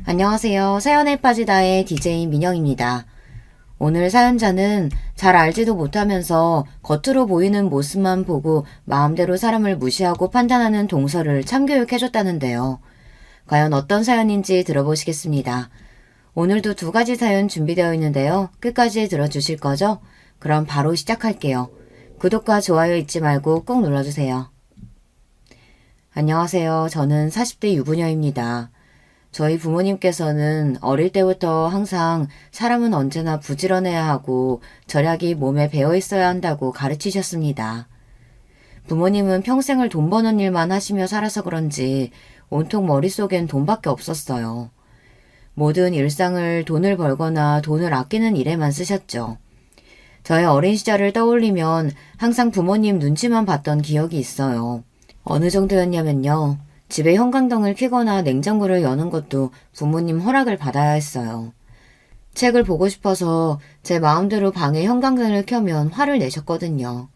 안녕하세요. 사연에 빠지다의 DJ 민영입니다. 오늘 사연자는 잘 알지도 못하면서 겉으로 보이는 모습만 보고 마음대로 사람을 무시하고 판단하는 동서를 참교육해줬다는데요. 과연 어떤 사연인지 들어보시겠습니다. 오늘도 두 가지 사연 준비되어 있는데요. 끝까지 들어주실 거죠? 그럼 바로 시작할게요. 구독과 좋아요 잊지 말고 꼭 눌러주세요. 안녕하세요. 저는 40대 유부녀입니다. 저희 부모님께서는 어릴 때부터 항상 사람은 언제나 부지런해야 하고 절약이 몸에 배어 있어야 한다고 가르치셨습니다. 부모님은 평생을 돈 버는 일만 하시며 살아서 그런지 온통 머릿속엔 돈밖에 없었어요. 모든 일상을 돈을 벌거나 돈을 아끼는 일에만 쓰셨죠. 저의 어린 시절을 떠올리면 항상 부모님 눈치만 봤던 기억이 있어요. 어느 정도였냐면요. 집에 형광등을 켜거나 냉장고를 여는 것도 부모님 허락을 받아야 했어요. 책을 보고 싶어서 제 마음대로 방에 형광등을 켜면 화를 내셨거든요.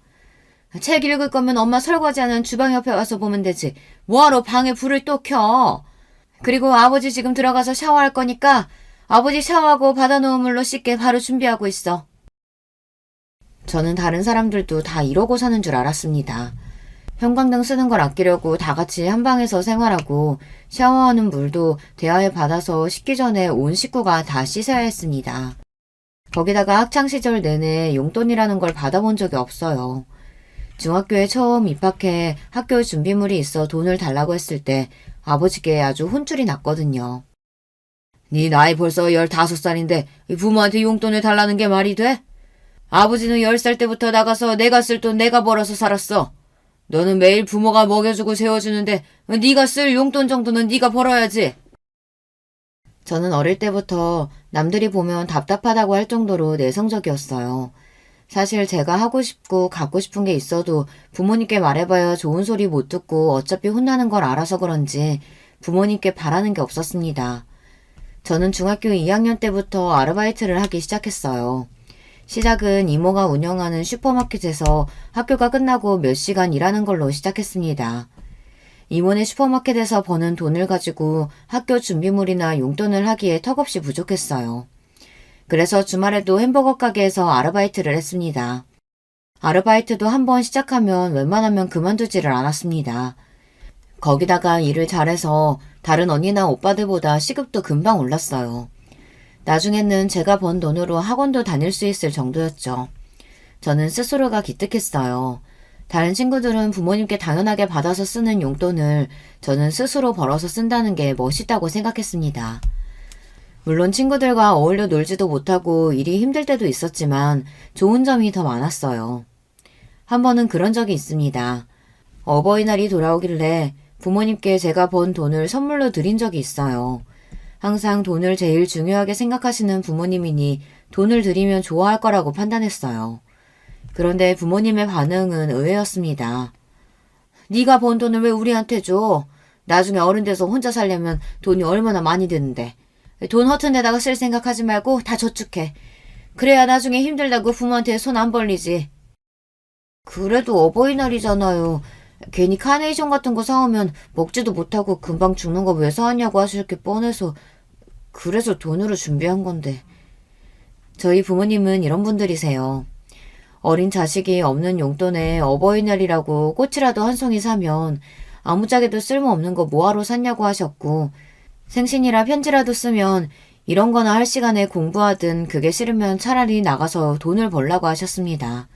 책 읽을 거면 엄마 설거지하는 주방 옆에 와서 보면 되지. 뭐하러 방에 불을 또 켜? 그리고 아버지 지금 들어가서 샤워할 거니까 아버지 샤워하고 받아놓은 물로 씻게 바로 준비하고 있어. 저는 다른 사람들도 다 이러고 사는 줄 알았습니다. 형광등 쓰는 걸 아끼려고 다 같이 한 방에서 생활하고 샤워하는 물도 대야에 받아서 씻기 전에 온 식구가 다 씻어야 했습니다. 거기다가 학창시절 내내 용돈이라는 걸 받아본 적이 없어요. 중학교에 처음 입학해 학교 준비물이 있어 돈을 달라고 했을 때 아버지께 아주 혼쭐이 났거든요. 네 나이 벌써 15살인데 부모한테 용돈을 달라는 게 말이 돼? 아버지는 10살 때부터 나가서 내가 쓸 돈 내가 벌어서 살았어. 너는 매일 부모가 먹여주고 재워주는데 네가 쓸 용돈 정도는 네가 벌어야지. 저는 어릴 때부터 남들이 보면 답답하다고 할 정도로 내성적이었어요. 사실 제가 하고 싶고 갖고 싶은 게 있어도 부모님께 말해봐야 좋은 소리 못 듣고 어차피 혼나는 걸 알아서 그런지 부모님께 바라는 게 없었습니다. 저는 중학교 2학년 때부터 아르바이트를 하기 시작했어요. 시작은 이모가 운영하는 슈퍼마켓에서 학교가 끝나고 몇 시간 일하는 걸로 시작했습니다. 이모네 슈퍼마켓에서 버는 돈을 가지고 학교 준비물이나 용돈을 하기에 턱없이 부족했어요. 그래서 주말에도 햄버거 가게에서 아르바이트를 했습니다. 아르바이트도 한번 시작하면 웬만하면 그만두지를 않았습니다. 거기다가 일을 잘해서 다른 언니나 오빠들보다 시급도 금방 올랐어요. 나중에는 제가 번 돈으로 학원도 다닐 수 있을 정도였죠. 저는 스스로가 기특했어요. 다른 친구들은 부모님께 당연하게 받아서 쓰는 용돈을 저는 스스로 벌어서 쓴다는 게 멋있다고 생각했습니다. 물론 친구들과 어울려 놀지도 못하고 일이 힘들 때도 있었지만 좋은 점이 더 많았어요. 한 번은 그런 적이 있습니다. 어버이날이 돌아오길래 부모님께 제가 번 돈을 선물로 드린 적이 있어요. 항상 돈을 제일 중요하게 생각하시는 부모님이니 돈을 드리면 좋아할 거라고 판단했어요. 그런데 부모님의 반응은 의외였습니다. 네가 번 돈을 왜 우리한테 줘? 나중에 어른 돼서 혼자 살려면 돈이 얼마나 많이 드는데. 돈 허튼 데다가 쓸 생각하지 말고 다 저축해. 그래야 나중에 힘들다고 부모한테 손 안 벌리지. 그래도 어버이날이잖아요. 괜히 카네이션 같은 거 사오면 먹지도 못하고 금방 죽는 거 왜 사왔냐고 하실 게 뻔해서 그래서 돈으로 준비한 건데. 저희 부모님은 이런 분들이세요. 어린 자식이 없는 용돈에 어버이날이라고 꽃이라도 한 송이 사면 아무짝에도 쓸모없는 거 뭐하러 샀냐고 하셨고 생신이라 편지라도 쓰면 이런 거나 할 시간에 공부하든 그게 싫으면 차라리 나가서 돈을 벌라고 하셨습니다.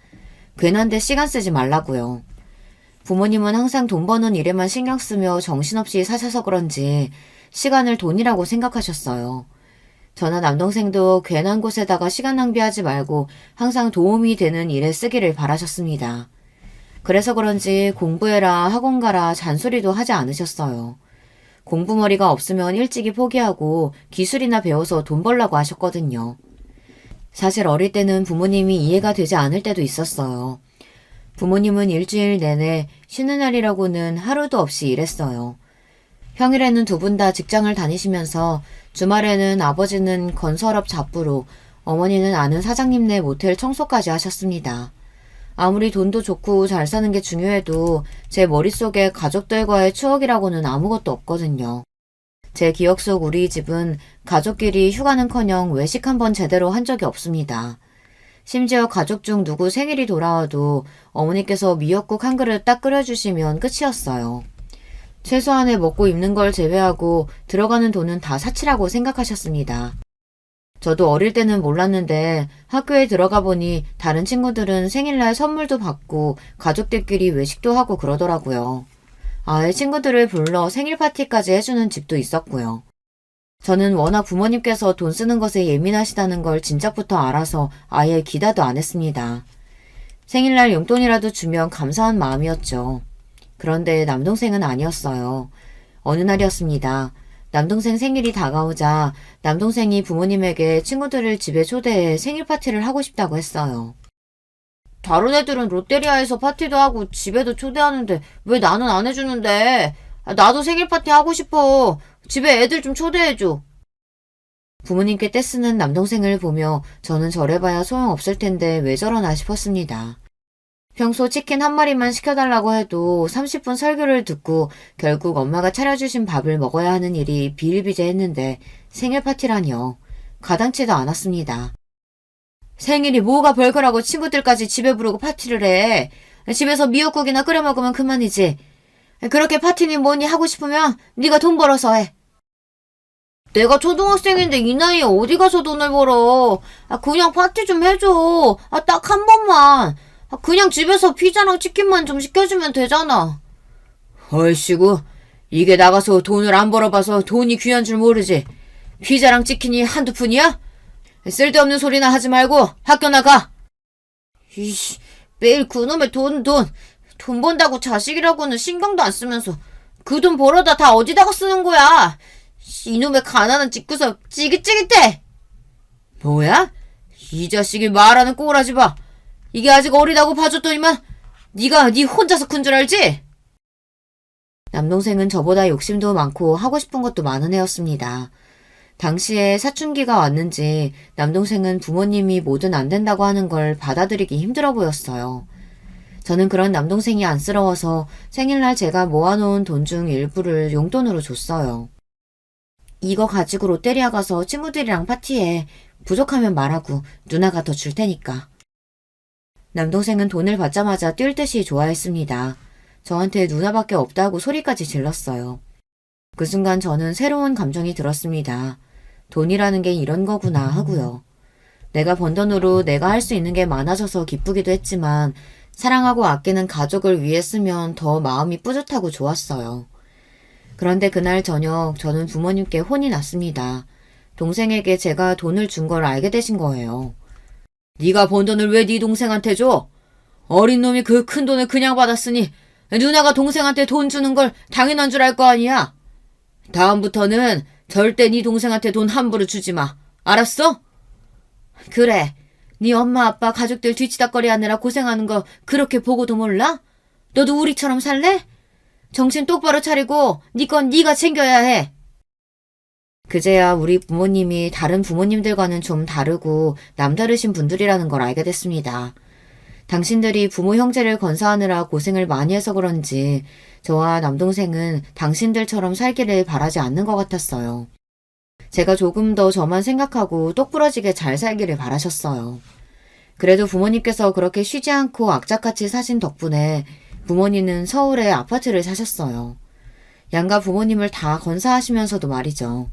괜한데 시간 쓰지 말라고요. 부모님은 항상 돈 버는 일에만 신경 쓰며 정신없이 사셔서 그런지 시간을 돈이라고 생각하셨어요. 저나 남동생도 괜한 곳에다가 시간 낭비하지 말고 항상 도움이 되는 일에 쓰기를 바라셨습니다. 그래서 그런지 공부해라 학원 가라 잔소리도 하지 않으셨어요. 공부머리가 없으면 일찍이 포기하고 기술이나 배워서 돈 벌라고 하셨거든요. 사실 어릴 때는 부모님이 이해가 되지 않을 때도 있었어요. 부모님은 일주일 내내 쉬는 날이라고는 하루도 없이 일했어요. 평일에는 두 분 다 직장을 다니시면서 주말에는 아버지는 건설업 잡부로 어머니는 아는 사장님네 모텔 청소까지 하셨습니다. 아무리 돈도 좋고 잘 사는 게 중요해도 제 머릿속에 가족들과의 추억이라고는 아무것도 없거든요. 제 기억 속 우리 집은 가족끼리 휴가는커녕 외식 한번 제대로 한 적이 없습니다. 심지어 가족 중 누구 생일이 돌아와도 어머니께서 미역국 한 그릇 딱 끓여주시면 끝이었어요. 최소한의 먹고 입는 걸 제외하고 들어가는 돈은 다 사치라고 생각하셨습니다. 저도 어릴 때는 몰랐는데 학교에 들어가 보니 다른 친구들은 생일날 선물도 받고 가족들끼리 외식도 하고 그러더라고요. 아예 친구들을 불러 생일 파티까지 해주는 집도 있었고요. 저는 워낙 부모님께서 돈 쓰는 것에 예민하시다는 걸 진작부터 알아서 아예 기대도 안 했습니다. 생일날 용돈이라도 주면 감사한 마음이었죠. 그런데 남동생은 아니었어요. 어느 날이었습니다. 남동생 생일이 다가오자 남동생이 부모님에게 친구들을 집에 초대해 생일 파티를 하고 싶다고 했어요. 다른 애들은 롯데리아에서 파티도 하고 집에도 초대하는데 왜 나는 안 해주는데? 나도 생일 파티 하고 싶어. 집에 애들 좀 초대해줘. 부모님께 떼쓰는 남동생을 보며 저는 저래봐야 소용없을 텐데 왜 저러나 싶었습니다. 평소 치킨 한 마리만 시켜달라고 해도 30분 설교를 듣고 결국 엄마가 차려주신 밥을 먹어야 하는 일이 비일비재했는데 생일 파티라니요. 가당치도 않았습니다. 생일이 뭐가 별거라고 친구들까지 집에 부르고 파티를 해. 집에서 미역국이나 끓여 먹으면 그만이지. 그렇게 파티니 뭐니 하고 싶으면 네가 돈 벌어서 해. 내가 초등학생인데 이 나이에 어디 가서 돈을 벌어. 그냥 파티 좀 해줘. 딱 한 번만. 그냥 집에서 피자랑 치킨만 좀 시켜주면 되잖아. 얼씨구, 이게 나가서 돈을 안 벌어봐서 돈이 귀한 줄 모르지. 피자랑 치킨이 한두 푼이야? 쓸데없는 소리나 하지 말고 학교 나가. 이씨, 매일 그놈의 돈 번다고 자식이라고는 신경도 안 쓰면서 그 돈 벌어다 다 어디다가 쓰는 거야. 이놈의 가난한 집구석 찌릿찌릿해. 뭐야? 이 자식이 말하는 꼬라지 봐. 이게 아직 어리다고 봐줬더니만 네가 네 혼자서 큰 줄 알지? 남동생은 저보다 욕심도 많고 하고 싶은 것도 많은 애였습니다. 당시에 사춘기가 왔는지 남동생은 부모님이 뭐든 안 된다고 하는 걸 받아들이기 힘들어 보였어요. 저는 그런 남동생이 안쓰러워서 생일날 제가 모아놓은 돈 중 일부를 용돈으로 줬어요. 이거 가지고 롯데리아 가서 친구들이랑 파티해. 부족하면 말하고 누나가 더 줄 테니까. 남동생은 돈을 받자마자 뛸 듯이 좋아했습니다. 저한테 누나밖에 없다고 소리까지 질렀어요. 그 순간 저는 새로운 감정이 들었습니다. 돈이라는 게 이런 거구나 하고요. 내가 번 돈으로 내가 할 수 있는 게 많아져서 기쁘기도 했지만 사랑하고 아끼는 가족을 위해 쓰면 더 마음이 뿌듯하고 좋았어요. 그런데 그날 저녁 저는 부모님께 혼이 났습니다. 동생에게 제가 돈을 준 걸 알게 되신 거예요. 네가 번 돈을 왜 네 동생한테 줘? 어린 놈이 그 큰 돈을 그냥 받았으니 누나가 동생한테 돈 주는 걸 당연한 줄 알 거 아니야? 다음부터는 절대 네 동생한테 돈 함부로 주지 마. 알았어? 그래. 네 엄마 아빠 가족들 뒤치다꺼리 하느라 고생하는 거 그렇게 보고도 몰라? 너도 우리처럼 살래? 정신 똑바로 차리고 네 건 네가 챙겨야 해. 그제야 우리 부모님이 다른 부모님들과는 좀 다르고 남다르신 분들이라는 걸 알게 됐습니다. 당신들이 부모 형제를 건사하느라 고생을 많이 해서 그런지 저와 남동생은 당신들처럼 살기를 바라지 않는 것 같았어요. 제가 조금 더 저만 생각하고 똑부러지게 잘 살기를 바라셨어요. 그래도 부모님께서 그렇게 쉬지 않고 악착같이 사신 덕분에 부모님은 서울에 아파트를 사셨어요. 양가 부모님을 다 건사하시면서도 말이죠.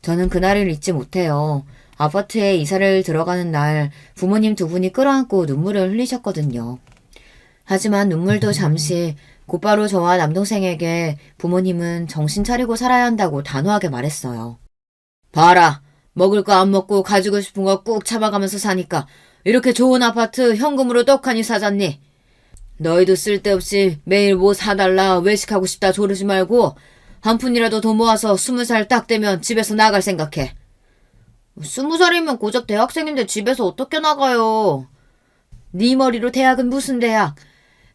저는 그날을 잊지 못해요. 아파트에 이사를 들어가는 날 부모님 두 분이 끌어안고 눈물을 흘리셨거든요. 하지만 눈물도 잠시 곧바로 저와 남동생에게 부모님은 정신 차리고 살아야 한다고 단호하게 말했어요. 봐라, 먹을 거 안 먹고 가지고 싶은 거 꾹 참아가면서 사니까 이렇게 좋은 아파트 현금으로 떡하니 사잖니. 너희도 쓸데없이 매일 뭐 사달라 외식하고 싶다 조르지 말고 한 푼이라도 더 모아서 20살 딱 되면 집에서 나갈 생각해. 20살이면 고작 대학생인데 집에서 어떻게 나가요? 네 머리로 대학은 무슨 대학?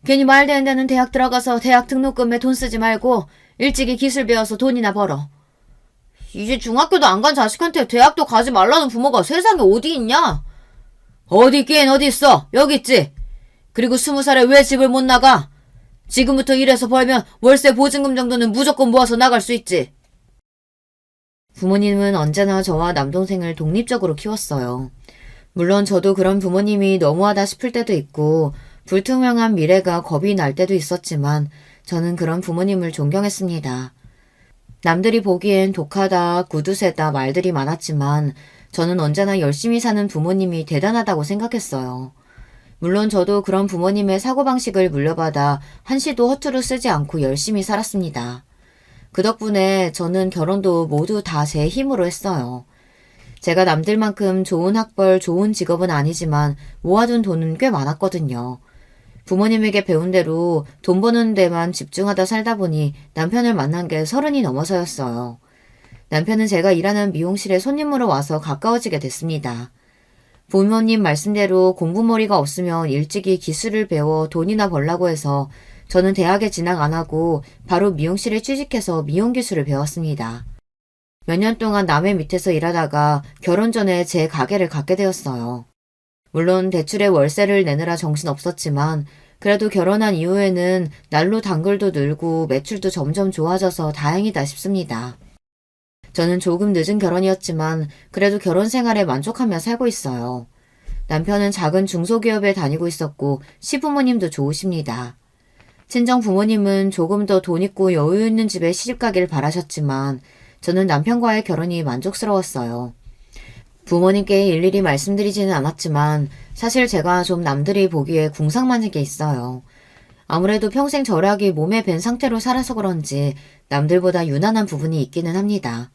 괜히 말도 안 되는 대학 들어가서 대학 등록금에 돈 쓰지 말고 일찍이 기술 배워서 돈이나 벌어. 이제 중학교도 안 간 자식한테 대학도 가지 말라는 부모가 세상에 어디 있냐? 어디 있긴 어디 있어. 여기 있지. 그리고 20살에 왜 집을 못 나가? 지금부터 일해서 벌면 월세 보증금 정도는 무조건 모아서 나갈 수 있지. 부모님은 언제나 저와 남동생을 독립적으로 키웠어요. 물론 저도 그런 부모님이 너무하다 싶을 때도 있고 불투명한 미래가 겁이 날 때도 있었지만 저는 그런 부모님을 존경했습니다. 남들이 보기엔 독하다, 구두쇠다 말들이 많았지만 저는 언제나 열심히 사는 부모님이 대단하다고 생각했어요. 물론 저도 그런 부모님의 사고방식을 물려받아 한시도 허투루 쓰지 않고 열심히 살았습니다. 그 덕분에 저는 결혼도 모두 다 제 힘으로 했어요. 제가 남들만큼 좋은 학벌, 좋은 직업은 아니지만 모아둔 돈은 꽤 많았거든요. 부모님에게 배운 대로 돈 버는 데만 집중하다 살다 보니 남편을 만난 게 30이 넘어서였어요. 남편은 제가 일하는 미용실에 손님으로 와서 가까워지게 됐습니다. 부모님 말씀대로 공부머리가 없으면 일찍이 기술을 배워 돈이나 벌라고 해서 저는 대학에 진학 안 하고 바로 미용실에 취직해서 미용기술을 배웠습니다. 몇 년 동안 남의 밑에서 일하다가 결혼 전에 제 가게를 갖게 되었어요. 물론 대출에 월세를 내느라 정신없었지만 그래도 결혼한 이후에는 날로 단골도 늘고 매출도 점점 좋아져서 다행이다 싶습니다. 저는 조금 늦은 결혼이었지만 그래도 결혼 생활에 만족하며 살고 있어요. 남편은 작은 중소기업에 다니고 있었고 시부모님도 좋으십니다. 친정 부모님은 조금 더 돈 있고 여유 있는 집에 시집가길 바라셨지만 저는 남편과의 결혼이 만족스러웠어요. 부모님께 일일이 말씀드리지는 않았지만 사실 제가 좀 남들이 보기에 궁상맞은 게 있어요. 아무래도 평생 절약이 몸에 밴 상태로 살아서 그런지 남들보다 유난한 부분이 있기는 합니다.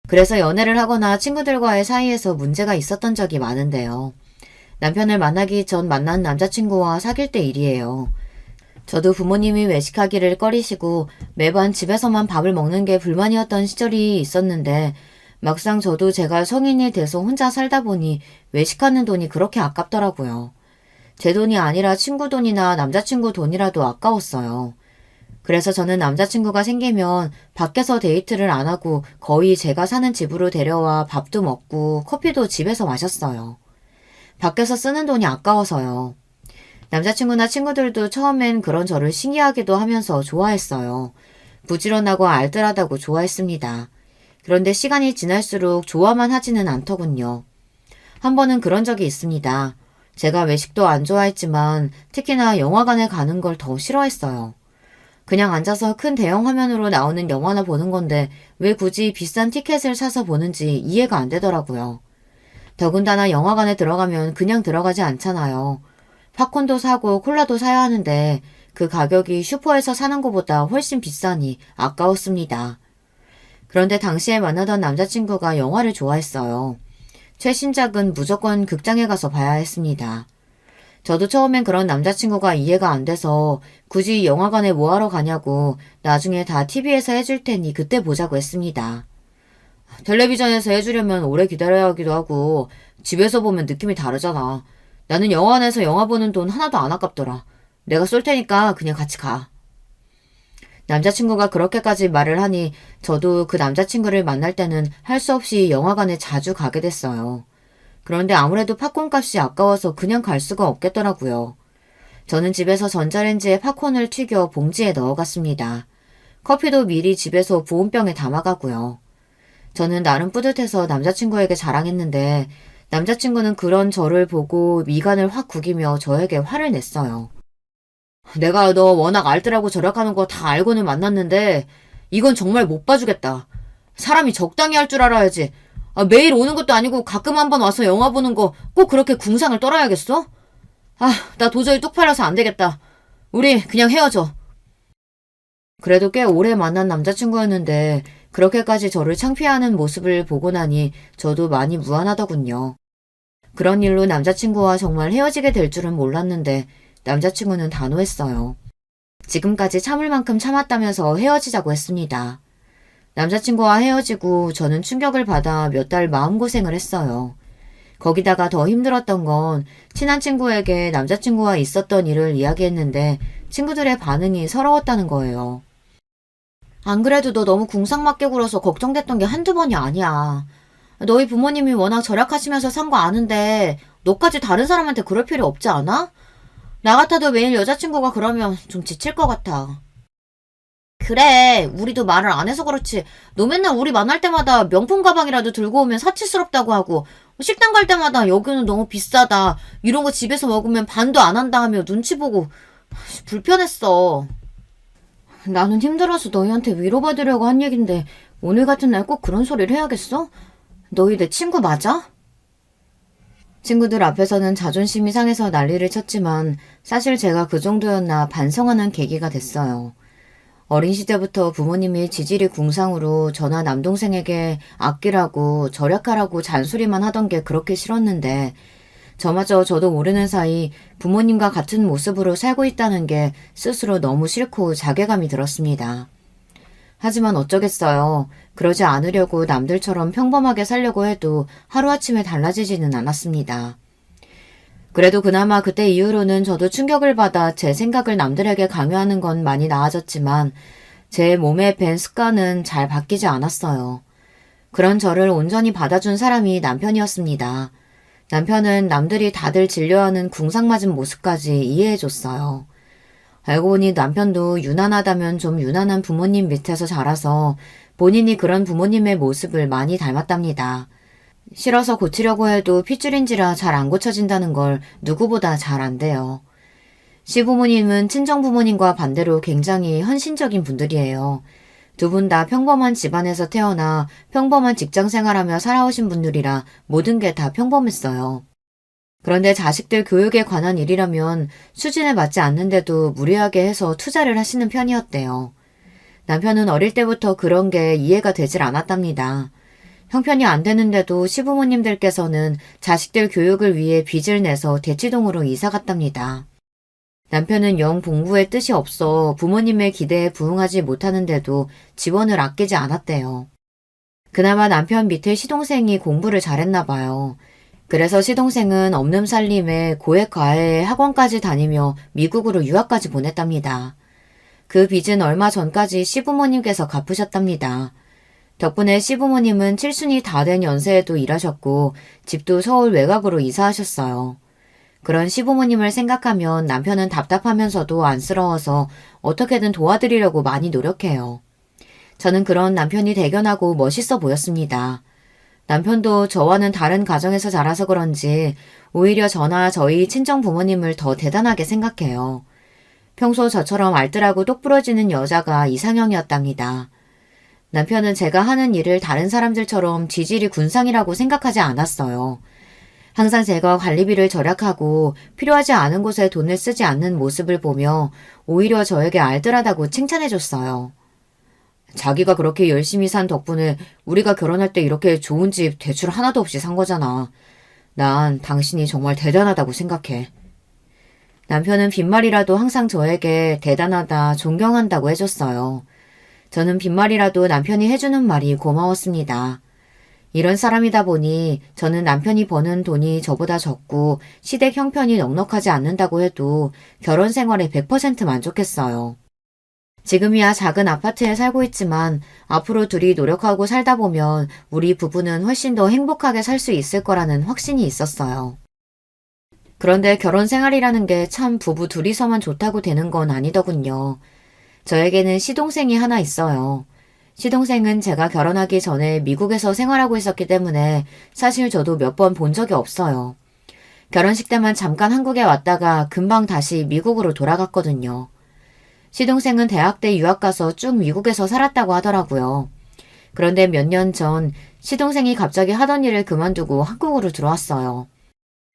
그래서 연애를 하거나 친구들과의 사이에서 문제가 있었던 적이 많은데요. 남편을 만나기 전 만난 남자친구와 사귈 때 일이에요. 저도 부모님이 외식하기를 꺼리시고 매번 집에서만 밥을 먹는 게 불만이었던 시절이 있었는데 막상 저도 제가 성인이 돼서 혼자 살다 보니 외식하는 돈이 그렇게 아깝더라고요. 제 돈이 아니라 친구 돈이나 남자친구 돈이라도 아까웠어요. 그래서 저는 남자친구가 생기면 밖에서 데이트를 안 하고 거의 제가 사는 집으로 데려와 밥도 먹고 커피도 집에서 마셨어요. 밖에서 쓰는 돈이 아까워서요. 남자친구나 친구들도 처음엔 그런 저를 신기하기도 하면서 좋아했어요. 부지런하고 알뜰하다고 좋아했습니다. 그런데 시간이 지날수록 좋아만 하지는 않더군요. 한 번은 그런 적이 있습니다. 제가 외식도 안 좋아했지만 특히나 영화관에 가는 걸 더 싫어했어요. 그냥 앉아서 큰 대형 화면으로 나오는 영화나 보는 건데 왜 굳이 비싼 티켓을 사서 보는지 이해가 안 되더라고요. 더군다나 영화관에 들어가면 그냥 들어가지 않잖아요. 팝콘도 사고 콜라도 사야 하는데 그 가격이 슈퍼에서 사는 것보다 훨씬 비싸니 아까웠습니다. 그런데 당시에 만나던 남자친구가 영화를 좋아했어요. 최신작은 무조건 극장에 가서 봐야 했습니다. 저도 처음엔 그런 남자친구가 이해가 안 돼서 굳이 영화관에 뭐하러 가냐고 나중에 다 TV에서 해줄 테니 그때 보자고 했습니다. 텔레비전에서 해주려면 오래 기다려야 하기도 하고 집에서 보면 느낌이 다르잖아. 나는 영화관에서 영화 보는 돈 하나도 안 아깝더라. 내가 쏠 테니까 그냥 같이 가. 남자친구가 그렇게까지 말을 하니 저도 그 남자친구를 만날 때는 할 수 없이 영화관에 자주 가게 됐어요. 그런데 아무래도 팝콘 값이 아까워서 그냥 갈 수가 없겠더라고요. 저는 집에서 전자레인지에 팝콘을 튀겨 봉지에 넣어갔습니다. 커피도 미리 집에서 보온병에 담아가고요. 저는 나름 뿌듯해서 남자친구에게 자랑했는데 남자친구는 그런 저를 보고 미간을 확 구기며 저에게 화를 냈어요. 내가 너 워낙 알뜰하고 절약하는 거 다 알고는 만났는데 이건 정말 못 봐주겠다. 사람이 적당히 할 줄 알아야지. 매일 오는 것도 아니고 가끔 한번 와서 영화 보는 거 꼭 그렇게 궁상을 떨어야겠어? 나 도저히 쪽팔려서 안 되겠다. 우리 그냥 헤어져. 그래도 꽤 오래 만난 남자친구였는데 그렇게까지 저를 창피해하는 모습을 보고 나니 저도 많이 무안하더군요. 그런 일로 남자친구와 정말 헤어지게 될 줄은 몰랐는데 남자친구는 단호했어요. 지금까지 참을 만큼 참았다면서 헤어지자고 했습니다. 남자친구와 헤어지고 저는 충격을 받아 몇 달 마음고생을 했어요. 거기다가 더 힘들었던 건 친한 친구에게 남자친구와 있었던 일을 이야기했는데 친구들의 반응이 서러웠다는 거예요. 안 그래도 너 너무 궁상맞게 굴어서 걱정됐던 게 한두 번이 아니야. 너희 부모님이 워낙 절약하시면서 산 거 아는데 너까지 다른 사람한테 그럴 필요 없지 않아? 나 같아도 매일 여자친구가 그러면 좀 지칠 것 같아. 그래, 우리도 말을 안 해서 그렇지. 너 맨날 우리 만날 때마다 명품 가방이라도 들고 오면 사치스럽다고 하고, 식당 갈 때마다 여기는 너무 비싸다. 이런 거 집에서 먹으면 반도 안 한다 하며 눈치 보고, 불편했어. 나는 힘들어서 너희한테 위로받으려고 한 얘긴데, 오늘 같은 날 꼭 그런 소리를 해야겠어? 너희 내 친구 맞아? 친구들 앞에서는 자존심이 상해서 난리를 쳤지만, 사실 제가 그 정도였나 반성하는 계기가 됐어요. 어린 시절부터 부모님이 지질이 궁상으로 저나 남동생에게 아끼라고 절약하라고 잔소리만 하던 게 그렇게 싫었는데 저마저 저도 모르는 사이 부모님과 같은 모습으로 살고 있다는 게 스스로 너무 싫고 자괴감이 들었습니다. 하지만 어쩌겠어요. 그러지 않으려고 남들처럼 평범하게 살려고 해도 하루아침에 달라지지는 않았습니다. 그래도 그나마 그때 이후로는 저도 충격을 받아 제 생각을 남들에게 강요하는 건 많이 나아졌지만 제 몸에 밴 습관은 잘 바뀌지 않았어요. 그런 저를 온전히 받아준 사람이 남편이었습니다. 남편은 남들이 다들 진료하는 궁상맞은 모습까지 이해해줬어요. 알고 보니 남편도 유난하다면 좀 유난한 부모님 밑에서 자라서 본인이 그런 부모님의 모습을 많이 닮았답니다. 싫어서 고치려고 해도 핏줄인지라 잘 안 고쳐진다는 걸 누구보다 잘 안대요. 시부모님은 친정부모님과 반대로 굉장히 헌신적인 분들이에요. 두 분 다 평범한 집안에서 태어나 평범한 직장 생활하며 살아오신 분들이라 모든 게 다 평범했어요. 그런데 자식들 교육에 관한 일이라면 수준에 맞지 않는데도 무리하게 해서 투자를 하시는 편이었대요. 남편은 어릴 때부터 그런 게 이해가 되질 않았답니다. 형편이 안 되는데도 시부모님들께서는 자식들 교육을 위해 빚을 내서 대치동으로 이사 갔답니다. 남편은 영 공부에 뜻이 없어 부모님의 기대에 부응하지 못하는데도 지원을 아끼지 않았대요. 그나마 남편 밑에 시동생이 공부를 잘했나 봐요. 그래서 시동생은 없는 살림에 고액 과외 학원까지 다니며 미국으로 유학까지 보냈답니다. 그 빚은 얼마 전까지 시부모님께서 갚으셨답니다. 덕분에 시부모님은 칠순이 다 된 연세에도 일하셨고 집도 서울 외곽으로 이사하셨어요. 그런 시부모님을 생각하면 남편은 답답하면서도 안쓰러워서 어떻게든 도와드리려고 많이 노력해요. 저는 그런 남편이 대견하고 멋있어 보였습니다. 남편도 저와는 다른 가정에서 자라서 그런지 오히려 저나 저희 친정 부모님을 더 대단하게 생각해요. 평소 저처럼 알뜰하고 똑부러지는 여자가 이상형이었답니다. 남편은 제가 하는 일을 다른 사람들처럼 지질이 군상이라고 생각하지 않았어요. 항상 제가 관리비를 절약하고 필요하지 않은 곳에 돈을 쓰지 않는 모습을 보며 오히려 저에게 알뜰하다고 칭찬해줬어요. 자기가 그렇게 열심히 산 덕분에 우리가 결혼할 때 이렇게 좋은 집 대출 하나도 없이 산 거잖아. 난 당신이 정말 대단하다고 생각해. 남편은 빈말이라도 항상 저에게 대단하다, 존경한다고 해줬어요. 저는 빈말이라도 남편이 해주는 말이 고마웠습니다. 이런 사람이다 보니 저는 남편이 버는 돈이 저보다 적고 시댁 형편이 넉넉하지 않는다고 해도 결혼 생활에 100% 만족했어요. 지금이야 작은 아파트에 살고 있지만 앞으로 둘이 노력하고 살다 보면 우리 부부는 훨씬 더 행복하게 살 수 있을 거라는 확신이 있었어요. 그런데 결혼 생활이라는 게 참 부부 둘이서만 좋다고 되는 건 아니더군요. 저에게는 시동생이 하나 있어요. 시동생은 제가 결혼하기 전에 미국에서 생활하고 있었기 때문에 사실 저도 몇 번 본 적이 없어요. 결혼식 때만 잠깐 한국에 왔다가 금방 다시 미국으로 돌아갔거든요. 시동생은 대학 때 유학 가서 쭉 미국에서 살았다고 하더라고요. 그런데 몇 년 전 시동생이 갑자기 하던 일을 그만두고 한국으로 들어왔어요.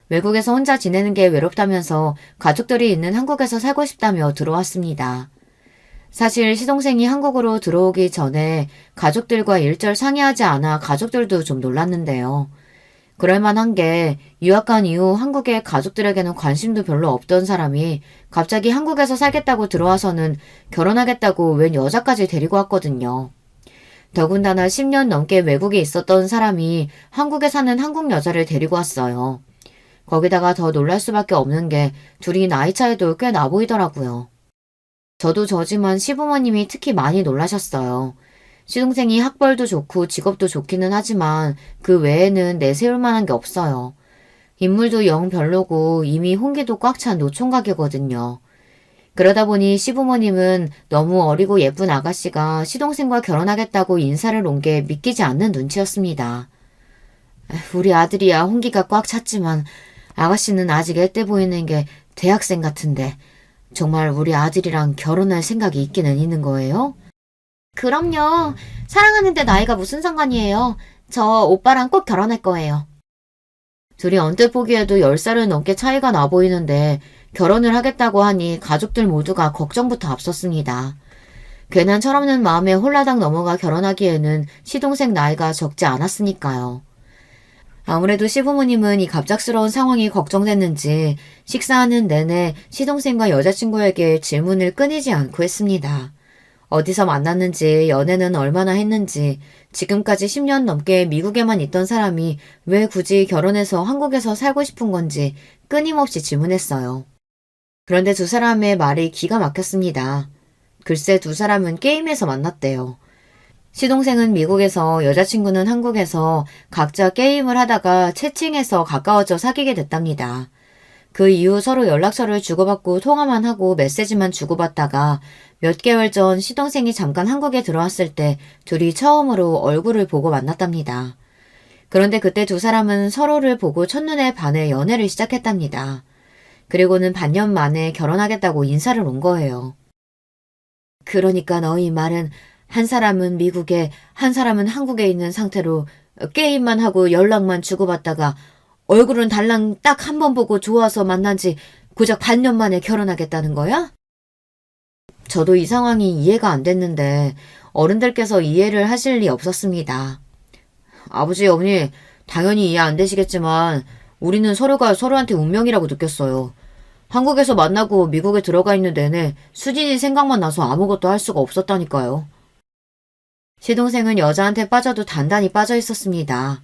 외국에서 혼자 지내는 게 외롭다면서 가족들이 있는 한국에서 살고 싶다며 들어왔습니다. 사실 시동생이 한국으로 들어오기 전에 가족들과 일절 상의하지 않아 가족들도 좀 놀랐는데요. 그럴만한 게 유학 간 이후 한국의 가족들에게는 관심도 별로 없던 사람이 갑자기 한국에서 살겠다고 들어와서는 결혼하겠다고 웬 여자까지 데리고 왔거든요. 더군다나 10년 넘게 외국에 있었던 사람이 한국에 사는 한국 여자를 데리고 왔어요. 거기다가 더 놀랄 수밖에 없는 게 둘이 나이 차이도 꽤 나 보이더라고요. 저도 저지만 시부모님이 특히 많이 놀라셨어요. 시동생이 학벌도 좋고 직업도 좋기는 하지만 그 외에는 내세울 만한 게 없어요. 인물도 영 별로고 이미 홍기도 꽉 찬 노총각이거든요. 그러다 보니 시부모님은 너무 어리고 예쁜 아가씨가 시동생과 결혼하겠다고 인사를 온 게 믿기지 않는 눈치였습니다. 우리 아들이야 홍기가 꽉 찼지만 아가씨는 아직 애때 보이는 게 대학생 같은데 정말 우리 아들이랑 결혼할 생각이 있기는 있는 거예요? 그럼요. 사랑하는데 나이가 무슨 상관이에요. 저 오빠랑 꼭 결혼할 거예요. 둘이 언뜻 보기에도 10살은 넘게 차이가 나 보이는데 결혼을 하겠다고 하니 가족들 모두가 걱정부터 앞섰습니다. 괜한 철없는 마음에 홀라당 넘어가 결혼하기에는 시동생 나이가 적지 않았으니까요. 아무래도 시부모님은 이 갑작스러운 상황이 걱정됐는지 식사하는 내내 시동생과 여자친구에게 질문을 끊이지 않고 했습니다. 어디서 만났는지, 연애는 얼마나 했는지, 지금까지 10년 넘게 미국에만 있던 사람이 왜 굳이 결혼해서 한국에서 살고 싶은 건지 끊임없이 질문했어요. 그런데 두 사람의 말이 기가 막혔습니다. 글쎄 두 사람은 게임에서 만났대요. 시동생은 미국에서 여자친구는 한국에서 각자 게임을 하다가 채팅해서 가까워져 사귀게 됐답니다. 그 이후 서로 연락처를 주고받고 통화만 하고 메시지만 주고받다가 몇 개월 전 시동생이 잠깐 한국에 들어왔을 때 둘이 처음으로 얼굴을 보고 만났답니다. 그런데 그때 두 사람은 서로를 보고 첫눈에 반해 연애를 시작했답니다. 그리고는 반년 만에 결혼하겠다고 인사를 온 거예요. 그러니까 너희 말은 한 사람은 미국에, 한 사람은 한국에 있는 상태로 게임만 하고 연락만 주고받다가 얼굴은 달랑 딱 한 번 보고 좋아서 만난 지 고작 반년 만에 결혼하겠다는 거야? 저도 이 상황이 이해가 안 됐는데 어른들께서 이해를 하실 리 없었습니다. 아버지, 어머니, 당연히 이해 안 되시겠지만 우리는 서로가 서로한테 운명이라고 느꼈어요. 한국에서 만나고 미국에 들어가 있는 내내 수진이 생각만 나서 아무것도 할 수가 없었다니까요. 시동생은 여자한테 빠져도 단단히 빠져 있었습니다.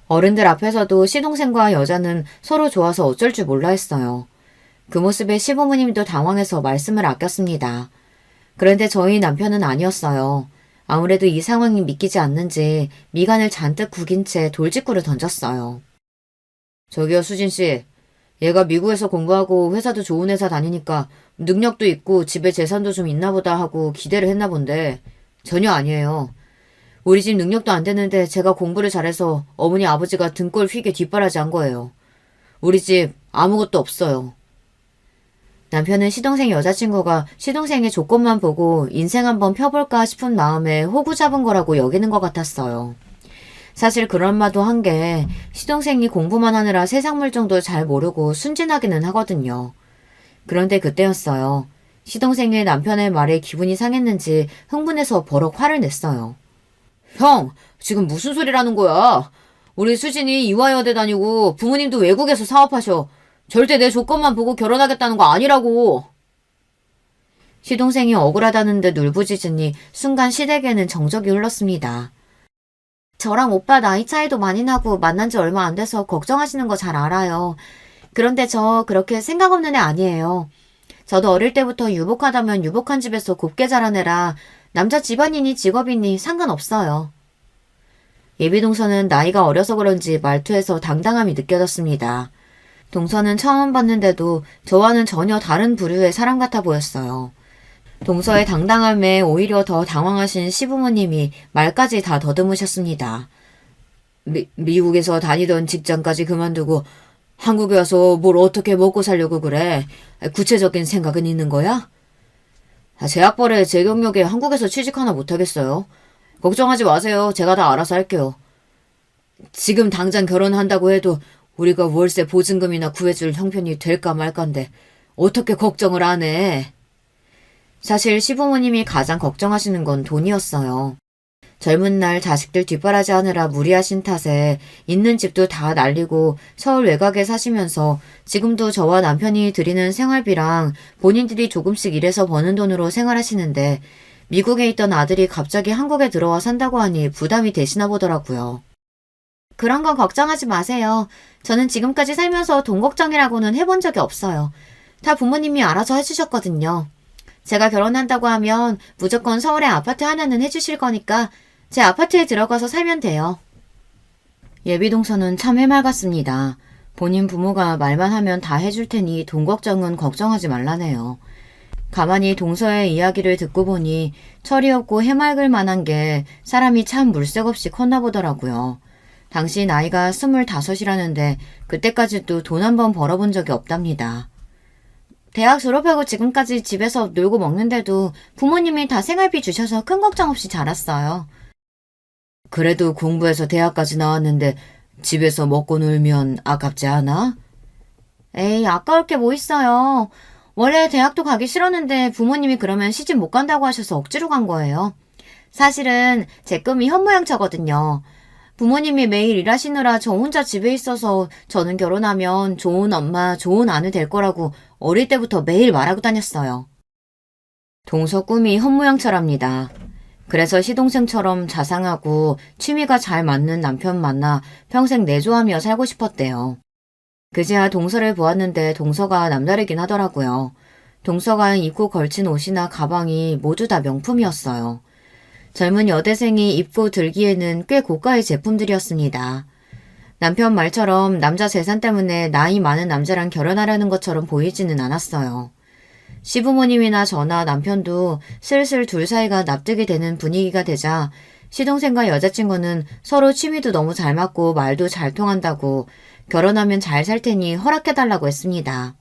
어른들 앞에서도 시동생과 여자는 서로 좋아서 어쩔 줄 몰라 했어요. 그 모습에 시부모님도 당황해서 말씀을 아꼈습니다. 그런데 저희 남편은 아니었어요. 아무래도 이 상황이 믿기지 않는지 미간을 잔뜩 구긴 채 돌직구를 던졌어요. 저기요, 수진씨. 얘가 미국에서 공부하고 회사도 좋은 회사 다니니까 능력도 있고 집에 재산도 좀 있나 보다 하고 기대를 했나 본데 전혀 아니에요. 우리 집 능력도 안 되는데 제가 공부를 잘해서 어머니 아버지가 등골 휘게 뒷바라지 한 거예요. 우리 집 아무것도 없어요. 남편은 시동생 여자친구가 시동생의 조건만 보고 인생 한번 펴볼까 싶은 마음에 호구 잡은 거라고 여기는 것 같았어요. 사실 그런 말도 한 게 시동생이 공부만 하느라 세상 물정도 잘 모르고 순진하기는 하거든요. 그런데 그때였어요. 시동생의 남편의 말에 기분이 상했는지 흥분해서 버럭 화를 냈어요. 형, 지금 무슨 소리라는 거야? 우리 수진이 이화여대 다니고 부모님도 외국에서 사업하셔. 절대 내 조건만 보고 결혼하겠다는 거 아니라고. 시동생이 억울하다는 듯 울부짖으니 순간 시댁에는 정적이 흘렀습니다. 저랑 오빠 나이 차이도 많이 나고 만난 지 얼마 안 돼서 걱정하시는 거 잘 알아요. 그런데 저 그렇게 생각 없는 애 아니에요. 저도 어릴 때부터 유복하다면 유복한 집에서 곱게 자란 애라 남자 집안이니 직업이니 상관없어요. 예비동서는 나이가 어려서 그런지 말투에서 당당함이 느껴졌습니다. 동서는 처음 봤는데도 저와는 전혀 다른 부류의 사람 같아 보였어요. 동서의 당당함에 오히려 더 당황하신 시부모님이 말까지 다 더듬으셨습니다. 미국에서 다니던 직장까지 그만두고 한국에 와서 뭘 어떻게 먹고 살려고 그래? 구체적인 생각은 있는 거야? 재학벌에 제 경력에 한국에서 취직 하나 못하겠어요. 걱정하지 마세요. 제가 다 알아서 할게요. 지금 당장 결혼한다고 해도 우리가 월세 보증금이나 구해줄 형편이 될까 말까인데 어떻게 걱정을 안 해? 사실 시부모님이 가장 걱정하시는 건 돈이었어요. 젊은 날 자식들 뒷바라지 하느라 무리하신 탓에 있는 집도 다 날리고 서울 외곽에 사시면서 지금도 저와 남편이 드리는 생활비랑 본인들이 조금씩 일해서 버는 돈으로 생활하시는데 미국에 있던 아들이 갑자기 한국에 들어와 산다고 하니 부담이 되시나 보더라고요. 그런 건 걱정하지 마세요. 저는 지금까지 살면서 돈 걱정이라고는 해본 적이 없어요. 다 부모님이 알아서 해주셨거든요. 제가 결혼한다고 하면 무조건 서울에 아파트 하나는 해주실 거니까 제 아파트에 들어가서 살면 돼요. 예비동서는 참 해맑았습니다. 본인 부모가 말만 하면 다 해줄 테니 돈 걱정은 걱정하지 말라네요. 가만히 동서의 이야기를 듣고 보니 철이 없고 해맑을 만한 게 사람이 참 물색 없이 컸나 보더라고요. 당시 나이가 25이라는데 그때까지도 돈 한 번 벌어본 적이 없답니다. 대학 졸업하고 지금까지 집에서 놀고 먹는데도 부모님이 다 생활비 주셔서 큰 걱정 없이 자랐어요. 그래도 공부해서 대학까지 나왔는데 집에서 먹고 놀면 아깝지 않아? 에이, 아까울 게 뭐 있어요. 원래 대학도 가기 싫었는데 부모님이 그러면 시집 못 간다고 하셔서 억지로 간 거예요. 사실은 제 꿈이 현모양처거든요. 부모님이 매일 일하시느라 저 혼자 집에 있어서 저는 결혼하면 좋은 엄마, 좋은 아내 될 거라고 어릴 때부터 매일 말하고 다녔어요. 동서 꿈이 현모양처랍니다. 그래서 시동생처럼 자상하고 취미가 잘 맞는 남편 만나 평생 내조하며 살고 싶었대요. 그제야 동서를 보았는데 동서가 남다르긴 하더라고요. 동서가 입고 걸친 옷이나 가방이 모두 다 명품이었어요. 젊은 여대생이 입고 들기에는 꽤 고가의 제품들이었습니다. 남편 말처럼 남자 재산 때문에 나이 많은 남자랑 결혼하려는 것처럼 보이지는 않았어요. 시부모님이나 저나 남편도 슬슬 둘 사이가 납득이 되는 분위기가 되자 시동생과 여자친구는 서로 취미도 너무 잘 맞고 말도 잘 통한다고 결혼하면 잘 살 테니 허락해달라고 했습니다.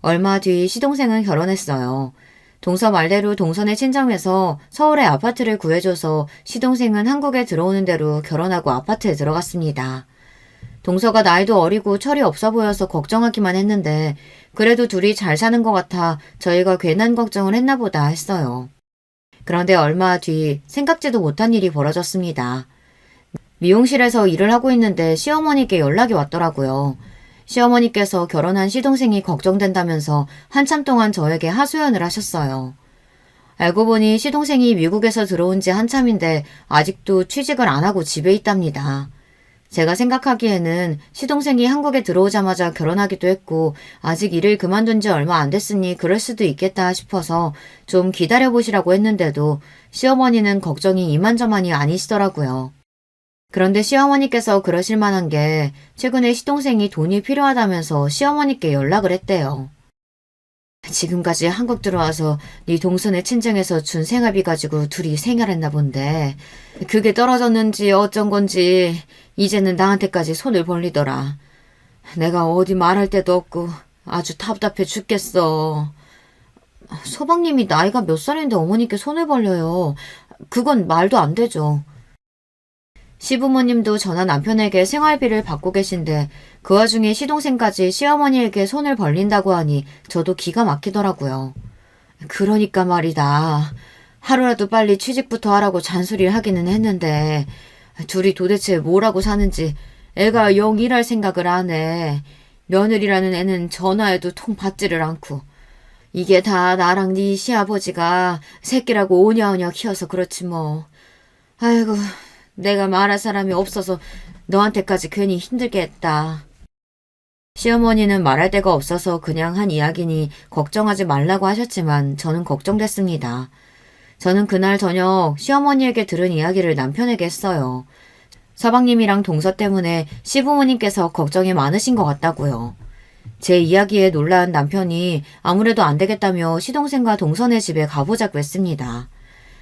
얼마 뒤 시동생은 결혼했어요. 동서 말대로 동선의 친정에서 서울에 아파트를 구해줘서 시동생은 한국에 들어오는 대로 결혼하고 아파트에 들어갔습니다. 동서가 나이도 어리고 철이 없어 보여서 걱정하기만 했는데 그래도 둘이 잘 사는 것 같아 저희가 괜한 걱정을 했나 보다 했어요. 그런데 얼마 뒤 생각지도 못한 일이 벌어졌습니다. 미용실에서 일을 하고 있는데 시어머니께 연락이 왔더라고요. 시어머니께서 결혼한 시동생이 걱정된다면서 한참 동안 저에게 하소연을 하셨어요. 알고 보니 시동생이 미국에서 들어온 지 한참인데 아직도 취직을 안 하고 집에 있답니다. 제가 생각하기에는 시동생이 한국에 들어오자마자 결혼하기도 했고 아직 일을 그만둔 지 얼마 안 됐으니 그럴 수도 있겠다 싶어서 좀 기다려보시라고 했는데도 시어머니는 걱정이 이만저만이 아니시더라고요. 그런데 시어머니께서 그러실 만한 게 최근에 시동생이 돈이 필요하다면서 시어머니께 연락을 했대요. 지금까지 한국 들어와서 네 동선의 친정에서 준 생활비 가지고 둘이 생활했나 본데 그게 떨어졌는지 어쩐 건지 이제는 나한테까지 손을 벌리더라. 내가 어디 말할 데도 없고 아주 답답해 죽겠어. 서방님이 나이가 몇 살인데 어머니께 손을 벌려요. 그건 말도 안 되죠. 시부모님도 저나 남편에게 생활비를 받고 계신데 그 와중에 시동생까지 시어머니에게 손을 벌린다고 하니 저도 기가 막히더라고요. 그러니까 말이다. 하루라도 빨리 취직부터 하라고 잔소리를 하기는 했는데 둘이 도대체 뭐라고 사는지 애가 영 일할 생각을 안 해. 며느리라는 애는 전화해도 통 받지를 않고. 이게 다 나랑 네 시아버지가 새끼라고 오냐오냐 키워서 그렇지 뭐. 아이고, 내가 말할 사람이 없어서 너한테까지 괜히 힘들게 했다. 시어머니는 말할 데가 없어서 그냥 한 이야기니 걱정하지 말라고 하셨지만 저는 걱정됐습니다. 저는 그날 저녁 시어머니에게 들은 이야기를 남편에게 했어요. 서방님이랑 동서 때문에 시부모님께서 걱정이 많으신 것 같다고요. 제 이야기에 놀란 남편이 아무래도 안 되겠다며 시동생과 동서네 집에 가보자고 했습니다.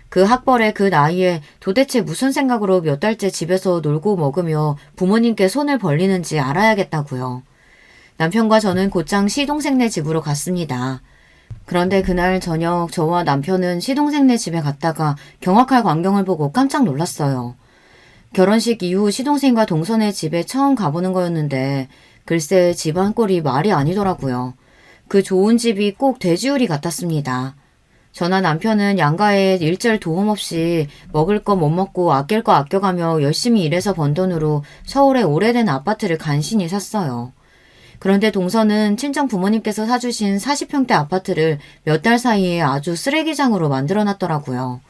그 학벌에 그 나이에 도대체 무슨 생각으로 몇 달째 집에서 놀고 먹으며 부모님께 손을 벌리는지 알아야겠다고요. 남편과 저는 곧장 시동생네 집으로 갔습니다. 그런데 그날 저녁 저와 남편은 시동생네 집에 갔다가 경악할 광경을 보고 깜짝 놀랐어요. 결혼식 이후 시동생과 동서네 집에 처음 가보는 거였는데 글쎄 집안 꼴이 말이 아니더라고요. 그 좋은 집이 꼭 돼지우리 같았습니다. 저나 남편은 양가에 일절 도움 없이 먹을 거 못 먹고 아낄 거 아껴가며 열심히 일해서 번 돈으로 서울의 오래된 아파트를 간신히 샀어요. 그런데 동서는 친정 부모님께서 사주신 40평대 아파트를 몇 달 사이에 아주 쓰레기장으로 만들어놨더라고요.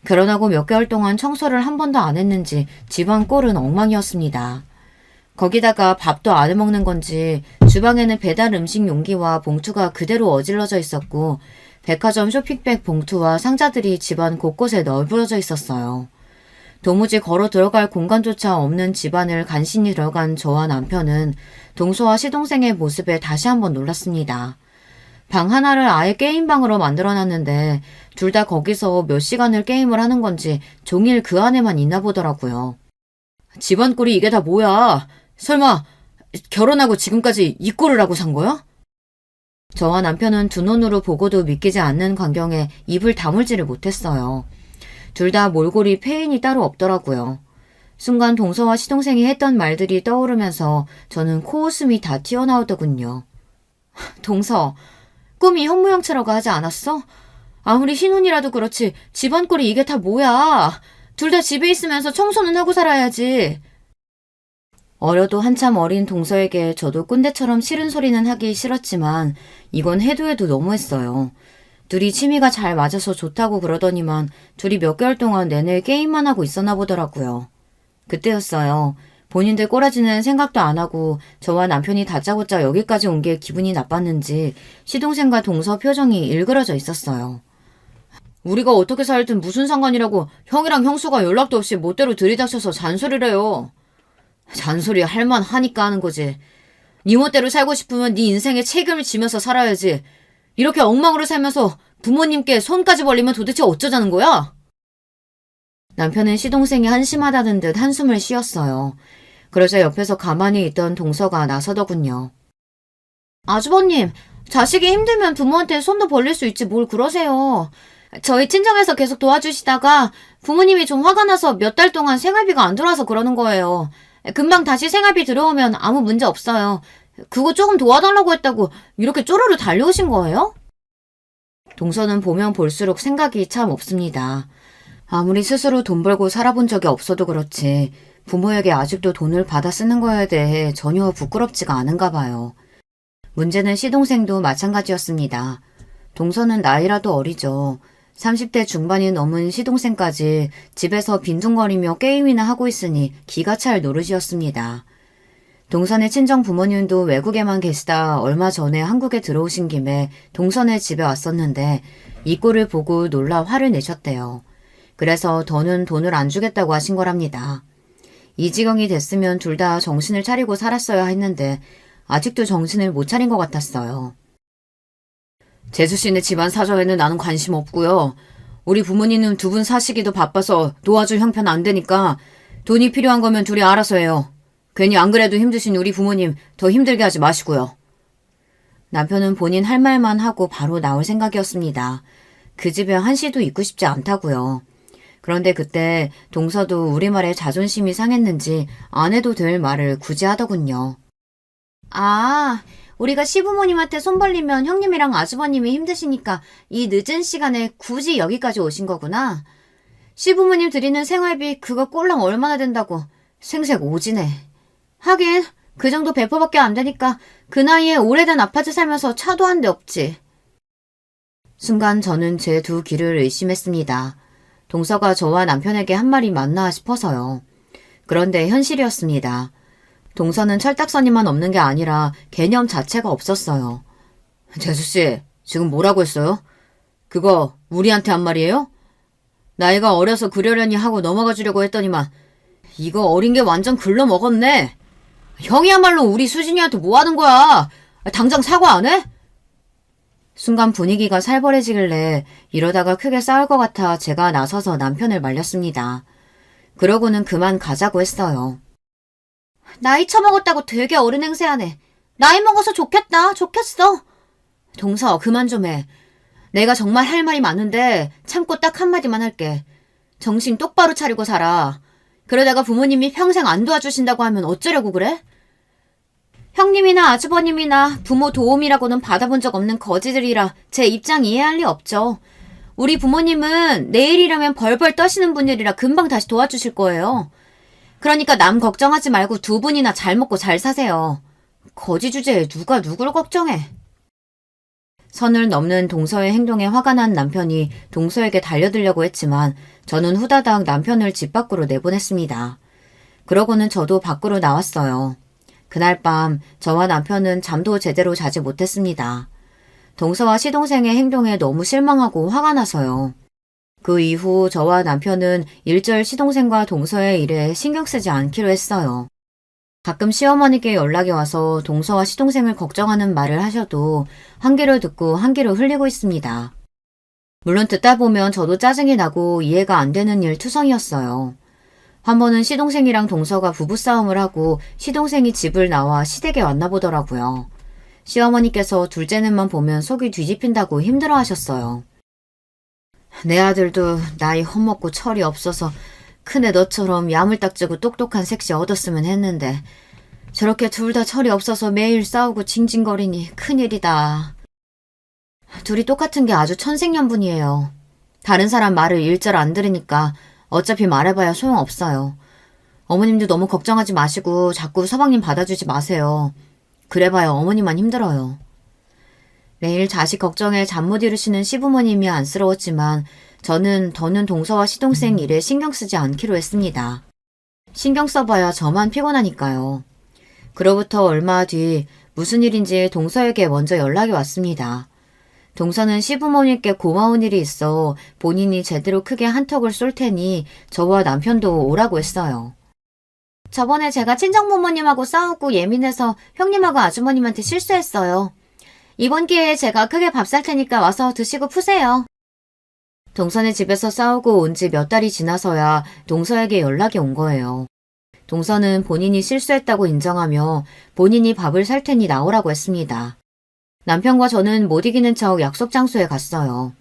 결혼하고 몇 개월 동안 청소를 한 번도 안 했는지 집안 꼴은 엉망이었습니다. 거기다가 밥도 안 해먹는 건지 주방에는 배달 음식 용기와 봉투가 그대로 어질러져 있었고 백화점 쇼핑백 봉투와 상자들이 집안 곳곳에 널브러져 있었어요. 도무지 걸어 들어갈 공간조차 없는 집안을 간신히 들어간 저와 남편은 동서와 시동생의 모습에 다시 한번 놀랐습니다. 방 하나를 아예 게임방으로 만들어놨는데 둘 다 거기서 몇 시간을 게임을 하는 건지 종일 그 안에만 있나 보더라고요. 집안 꼴이 이게 다 뭐야? 설마 결혼하고 지금까지 이 꼴을 하고 산 거야? 저와 남편은 두 눈으로 보고도 믿기지 않는 광경에 입을 다물지를 못했어요. 둘 다 몰골이 패인이 따로 없더라고요. 순간 동서와 시동생이 했던 말들이 떠오르면서 저는 코웃음이 다 튀어나오더군요. 동서, 꿈이 현모양처라고 하지 않았어? 아무리 신혼이라도 그렇지 집안 꼴이 이게 다 뭐야? 둘 다 집에 있으면서 청소는 하고 살아야지. 어려도 한참 어린 동서에게 저도 꼰대처럼 싫은 소리는 하기 싫었지만 이건 해도 해도 너무했어요. 둘이 취미가 잘 맞아서 좋다고 그러더니만 둘이 몇 개월 동안 내내 게임만 하고 있었나 보더라고요. 그때였어요. 본인들 꼬라지는 생각도 안 하고 저와 남편이 다짜고짜 여기까지 온 게 기분이 나빴는지 시동생과 동서 표정이 일그러져 있었어요. 우리가 어떻게 살든 무슨 상관이라고 형이랑 형수가 연락도 없이 멋대로 들이닥쳐서 잔소리를 해요. 잔소리 할만 하니까 하는 거지. 네 멋대로 살고 싶으면 네 인생에 책임을 지면서 살아야지. 이렇게 엉망으로 살면서 부모님께 손까지 벌리면 도대체 어쩌자는 거야? 남편은 시동생이 한심하다는 듯 한숨을 쉬었어요. 그러자 옆에서 가만히 있던 동서가 나서더군요. 아주버님, 자식이 힘들면 부모한테 손도 벌릴 수 있지 뭘 그러세요. 저희 친정에서 계속 도와주시다가 부모님이 좀 화가 나서 몇 달 동안 생활비가 안 들어와서 그러는 거예요. 금방 다시 생활비 들어오면 아무 문제 없어요. 그거 조금 도와달라고 했다고 이렇게 쪼르르 달려오신 거예요? 동서는 보면 볼수록 생각이 참 없습니다. 아무리 스스로 돈 벌고 살아본 적이 없어도 그렇지 부모에게 아직도 돈을 받아 쓰는 거에 대해 전혀 부끄럽지가 않은가 봐요. 문제는 시동생도 마찬가지였습니다. 동서는 나이라도 어리죠. 30대 중반이 넘은 시동생까지 집에서 빈둥거리며 게임이나 하고 있으니 기가 찰 노릇이었습니다. 동선의 친정 부모님도 외국에만 계시다 얼마 전에 한국에 들어오신 김에 동선의 집에 왔었는데 이 꼴을 보고 놀라 화를 내셨대요. 그래서 더는 돈을 안 주겠다고 하신 거랍니다. 이 지경이 됐으면 둘 다 정신을 차리고 살았어야 했는데 아직도 정신을 못 차린 것 같았어요. 재수씨네 집안 사정에는 나는 관심 없고요. 우리 부모님은 두 분 사시기도 바빠서 도와줄 형편 안 되니까 돈이 필요한 거면 둘이 알아서 해요. 괜히 안 그래도 힘드신 우리 부모님 더 힘들게 하지 마시고요. 남편은 본인 할 말만 하고 바로 나올 생각이었습니다. 그 집에 한시도 있고 싶지 않다고요. 그런데 그때 동서도 우리말에 자존심이 상했는지 안 해도 될 말을 굳이 하더군요. 아, 우리가 시부모님한테 손 벌리면 형님이랑 아주버님이 힘드시니까 이 늦은 시간에 굳이 여기까지 오신 거구나. 시부모님 드리는 생활비 그거 꼴랑 얼마나 된다고. 생색 오지네. 하긴 그 정도 배포밖에 안 되니까 그 나이에 오래된 아파트 살면서 차도 한 대 없지. 순간 저는 제 두 귀를 의심했습니다. 동서가 저와 남편에게 한 말이 맞나 싶어서요. 그런데 현실이었습니다. 동서는 철딱서니만 없는 게 아니라 개념 자체가 없었어요. 재수씨, 지금 뭐라고 했어요? 그거 우리한테 한 말이에요? 나이가 어려서 그러려니 하고 넘어가 주려고 했더니만 이거 어린 게 완전 글러먹었네. 형이야말로 우리 수진이한테 뭐 하는 거야? 당장 사과 안 해? 순간 분위기가 살벌해지길래 이러다가 크게 싸울 것 같아 제가 나서서 남편을 말렸습니다. 그러고는 그만 가자고 했어요. 나이 처먹었다고 되게 어른 행세하네. 나이 먹어서 좋겠다. 좋겠어. 동서 그만 좀 해. 내가 정말 할 말이 많은데 참고 딱 한마디만 할게. 정신 똑바로 차리고 살아. 그러다가 부모님이 평생 안 도와주신다고 하면 어쩌려고 그래? 형님이나 아주버님이나 부모 도움이라고는 받아본 적 없는 거지들이라 제 입장 이해할 리 없죠. 우리 부모님은 내일이라면 벌벌 떠시는 분들이라 금방 다시 도와주실 거예요. 그러니까 남 걱정하지 말고 두 분이나 잘 먹고 잘 사세요. 거지 주제에 누가 누굴 걱정해. 선을 넘는 동서의 행동에 화가 난 남편이 동서에게 달려들려고 했지만 저는 후다닥 남편을 집 밖으로 내보냈습니다. 그러고는 저도 밖으로 나왔어요. 그날 밤 저와 남편은 잠도 제대로 자지 못했습니다. 동서와 시동생의 행동에 너무 실망하고 화가 나서요. 그 이후 저와 남편은 일절 시동생과 동서의 일에 신경 쓰지 않기로 했어요. 가끔 시어머니께 연락이 와서 동서와 시동생을 걱정하는 말을 하셔도 한 귀로 듣고 한 귀로 흘리고 있습니다. 물론 듣다 보면 저도 짜증이 나고 이해가 안 되는 일 투성이었어요. 한 번은 시동생이랑 동서가 부부싸움을 하고 시동생이 집을 나와 시댁에 왔나 보더라고요. 시어머니께서 둘째는만 보면 속이 뒤집힌다고 힘들어 하셨어요. 내 아들도 나이 헛먹고 철이 없어서 큰애 너처럼 야물딱지고 똑똑한 색시 얻었으면 했는데 저렇게 둘 다 철이 없어서 매일 싸우고 징징거리니 큰일이다. 둘이 똑같은 게 아주 천생연분이에요. 다른 사람 말을 일절 안 들으니까 어차피 말해봐야 소용없어요. 어머님도 너무 걱정하지 마시고 자꾸 서방님 받아주지 마세요. 그래봐야 어머니만 힘들어요. 매일 자식 걱정에 잠 못 이루시는 시부모님이 안쓰러웠지만 저는 더는 동서와 시동생 일에 신경 쓰지 않기로 했습니다. 신경 써봐야 저만 피곤하니까요. 그로부터 얼마 뒤 무슨 일인지 동서에게 먼저 연락이 왔습니다. 동서는 시부모님께 고마운 일이 있어 본인이 제대로 크게 한턱을 쏠 테니 저와 남편도 오라고 했어요. 저번에 제가 친정부모님하고 싸우고 예민해서 형님하고 아주머님한테 실수했어요. 이번 기회에 제가 크게 밥 살 테니까 와서 드시고 푸세요. 동서네 집에서 싸우고 온 지 몇 달이 지나서야 동서에게 연락이 온 거예요. 동서는 본인이 실수했다고 인정하며 본인이 밥을 살 테니 나오라고 했습니다. 남편과 저는 못 이기는 척 약속 장소에 갔어요.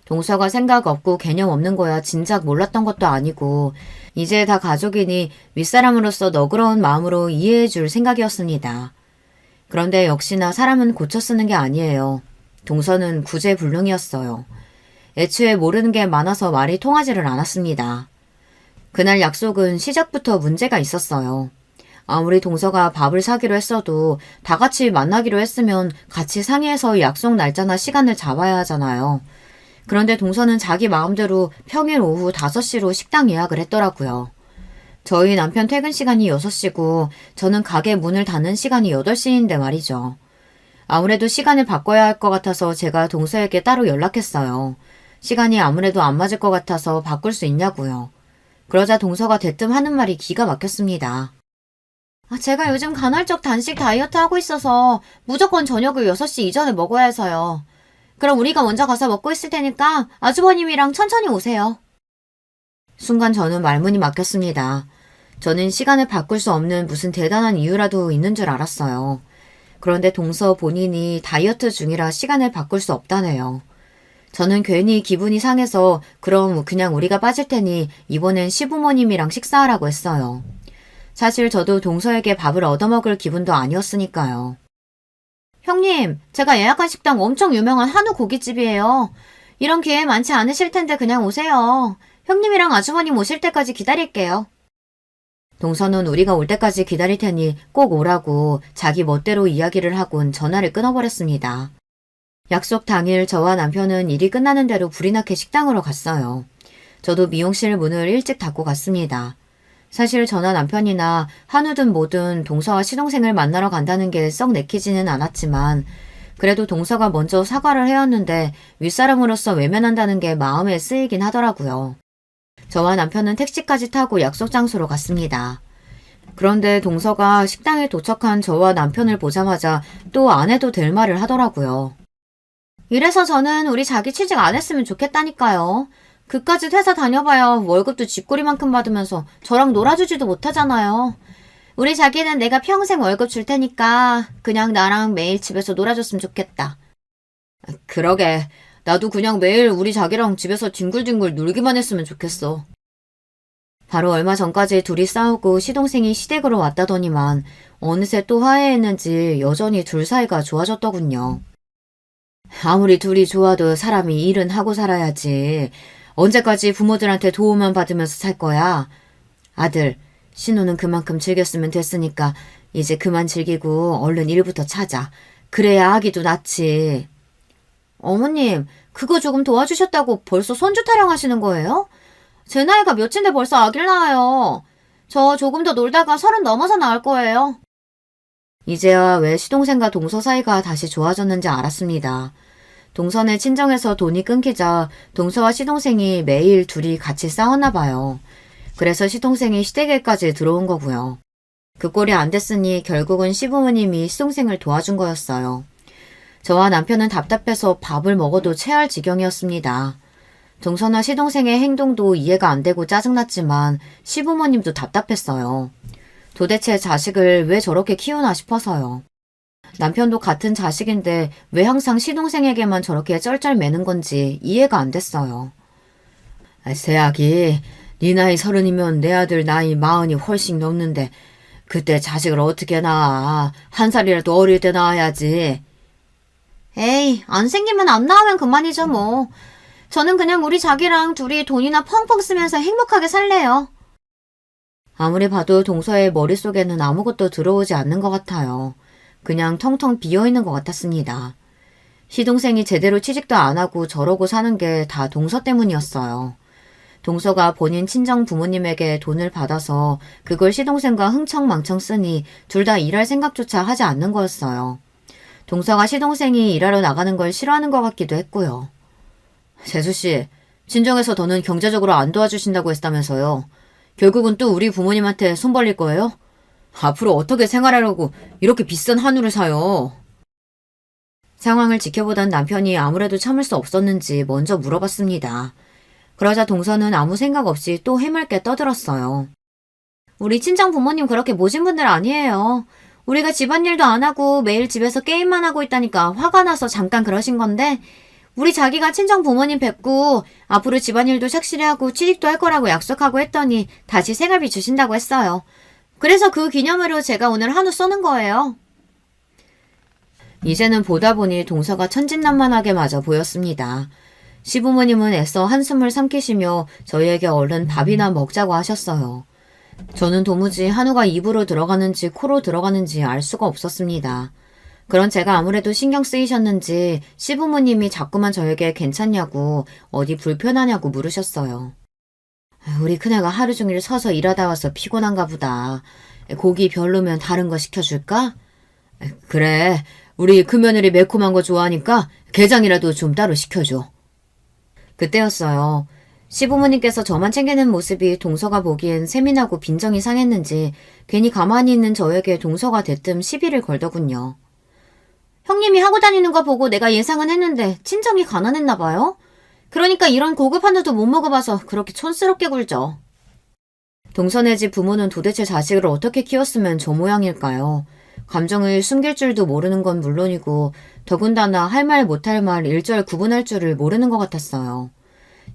동서가 생각 없고 개념 없는 거야 진작 몰랐던 것도 아니고 이제 다 가족이니 윗사람으로서 너그러운 마음으로 이해해 줄 생각이었습니다. 그런데 역시나 사람은 고쳐 쓰는 게 아니에요. 동서는 구제불능이었어요. 애초에 모르는 게 많아서 말이 통하지를 않았습니다. 그날 약속은 시작부터 문제가 있었어요. 아무리 동서가 밥을 사기로 했어도 다 같이 만나기로 했으면 같이 상의해서 약속 날짜나 시간을 잡아야 하잖아요. 그런데 동서는 자기 마음대로 평일 오후 5시로 식당 예약을 했더라고요. 저희 남편 퇴근 시간이 6시고 저는 가게 문을 닫는 시간이 8시인데 말이죠. 아무래도 시간을 바꿔야 할 것 같아서 제가 동서에게 따로 연락했어요. 시간이 아무래도 안 맞을 것 같아서 바꿀 수 있냐고요. 그러자 동서가 대뜸 하는 말이 기가 막혔습니다. 제가 요즘 간헐적 단식 다이어트 하고 있어서 무조건 저녁을 6시 이전에 먹어야 해서요. 그럼 우리가 먼저 가서 먹고 있을 테니까 아주버님이랑 천천히 오세요. 순간 저는 말문이 막혔습니다. 저는 시간을 바꿀 수 없는 무슨 대단한 이유라도 있는 줄 알았어요. 그런데 동서 본인이 다이어트 중이라 시간을 바꿀 수 없다네요. 저는 괜히 기분이 상해서 그럼 그냥 우리가 빠질 테니 이번엔 시부모님이랑 식사하라고 했어요. 사실 저도 동서에게 밥을 얻어먹을 기분도 아니었으니까요. 형님, 제가 예약한 식당 엄청 유명한 한우 고깃집이에요. 이런 기회 많지 않으실 텐데 그냥 오세요. 형님이랑 아주머님 오실 때까지 기다릴게요. 동서는 우리가 올 때까지 기다릴 테니 꼭 오라고 자기 멋대로 이야기를 하곤 전화를 끊어버렸습니다. 약속 당일 저와 남편은 일이 끝나는 대로 불이 나게 식당으로 갔어요. 저도 미용실 문을 일찍 닫고 갔습니다. 사실 저나 남편이나 한우든 뭐든 동서와 시동생을 만나러 간다는 게 썩 내키지는 않았지만 그래도 동서가 먼저 사과를 해왔는데 윗사람으로서 외면한다는 게 마음에 쓰이긴 하더라고요. 저와 남편은 택시까지 타고 약속 장소로 갔습니다. 그런데 동서가 식당에 도착한 저와 남편을 보자마자 또 안 해도 될 말을 하더라고요. 이래서 저는 우리 자기 취직 안 했으면 좋겠다니까요. 그까짓 회사 다녀봐야 월급도 쥐꼬리만큼 받으면서 저랑 놀아주지도 못하잖아요. 우리 자기는 내가 평생 월급 줄 테니까 그냥 나랑 매일 집에서 놀아줬으면 좋겠다. 그러게. 나도 그냥 매일 우리 자기랑 집에서 뒹굴뒹굴 놀기만 했으면 좋겠어. 바로 얼마 전까지 둘이 싸우고 시동생이 시댁으로 왔다더니만 어느새 또 화해했는지 여전히 둘 사이가 좋아졌더군요. 아무리 둘이 좋아도 사람이 일은 하고 살아야지. 언제까지 부모들한테 도움만 받으면서 살 거야? 아들, 신호는 그만큼 즐겼으면 됐으니까 이제 그만 즐기고 얼른 일부터 찾아. 그래야 아기도 낫지. 어머님, 그거 조금 도와주셨다고 벌써 손주 타령하시는 거예요? 제 나이가 몇인데 벌써 아기를 낳아요. 저 조금 더 놀다가 30 넘어서 낳을 거예요. 이제야 왜 시동생과 동서 사이가 다시 좋아졌는지 알았습니다. 동서네 친정에서 돈이 끊기자 동서와 시동생이 매일 둘이 같이 싸웠나 봐요. 그래서 시동생이 시댁에까지 들어온 거고요. 그 꼴이 안 됐으니 결국은 시부모님이 시동생을 도와준 거였어요. 저와 남편은 답답해서 밥을 먹어도 체할 지경이었습니다. 동서나 시동생의 행동도 이해가 안 되고 짜증났지만 시부모님도 답답했어요. 도대체 자식을 왜 저렇게 키우나 싶어서요. 남편도 같은 자식인데 왜 항상 시동생에게만 저렇게 쩔쩔매는 건지 이해가 안 됐어요. 새아기, 네 나이 30이면 내 아들 나이 40이 훨씬 넘는데 그때 자식을 어떻게 낳아? 한 살이라도 어릴 때 낳아야지. 에이, 안 생기면 안 낳으면 그만이죠 뭐. 저는 그냥 우리 자기랑 둘이 돈이나 펑펑 쓰면서 행복하게 살래요. 아무리 봐도 동서의 머릿속에는 아무것도 들어오지 않는 것 같아요. 그냥 텅텅 비어있는 것 같았습니다. 시동생이 제대로 취직도 안 하고 저러고 사는 게 다 동서 때문이었어요. 동서가 본인 친정 부모님에게 돈을 받아서 그걸 시동생과 흥청망청 쓰니 둘 다 일할 생각조차 하지 않는 거였어요. 동서가 시동생이 일하러 나가는 걸 싫어하는 것 같기도 했고요. 재수씨, 친정에서 더는 경제적으로 안 도와주신다고 했다면서요. 결국은 또 우리 부모님한테 손 벌릴 거예요? 앞으로 어떻게 생활하려고 이렇게 비싼 한우를 사요? 상황을 지켜보던 남편이 아무래도 참을 수 없었는지 먼저 물어봤습니다. 그러자 동서는 아무 생각 없이 또 해맑게 떠들었어요. 우리 친정 부모님 그렇게 모진 분들 아니에요. 우리가 집안일도 안 하고 매일 집에서 게임만 하고 있다니까 화가 나서 잠깐 그러신 건데 우리 자기가 친정 부모님 뵙고 앞으로 집안일도 착실히 하고 취직도 할 거라고 약속하고 했더니 다시 생활비 주신다고 했어요. 그래서 그 기념으로 제가 오늘 한우 쏘는 거예요. 이제는 보다 보니 동서가 천진난만하게 맞아 보였습니다. 시부모님은 애써 한숨을 삼키시며 저희에게 얼른 밥이나 먹자고 하셨어요. 저는 도무지 한우가 입으로 들어가는지 코로 들어가는지 알 수가 없었습니다. 그런 제가 아무래도 신경 쓰이셨는지 시부모님이 자꾸만 저에게 괜찮냐고 어디 불편하냐고 물으셨어요. 우리 큰애가 하루 종일 서서 일하다 와서 피곤한가 보다. 고기 별로면 다른 거 시켜줄까? 그래, 우리 큰며느리 매콤한 거 좋아하니까 게장이라도 좀 따로 시켜줘. 그때였어요. 시부모님께서 저만 챙기는 모습이 동서가 보기엔 세민하고 빈정이 상했는지 괜히 가만히 있는 저에게 동서가 대뜸 시비를 걸더군요. 형님이 하고 다니는 거 보고 내가 예상은 했는데 친정이 가난했나 봐요? 그러니까 이런 고급 한우도 못 먹어봐서 그렇게 촌스럽게 굴죠. 동서네 집 부모는 도대체 자식을 어떻게 키웠으면 저 모양일까요? 감정을 숨길 줄도 모르는 건 물론이고 더군다나 할 말 못할 말 일절 구분할 줄을 모르는 것 같았어요.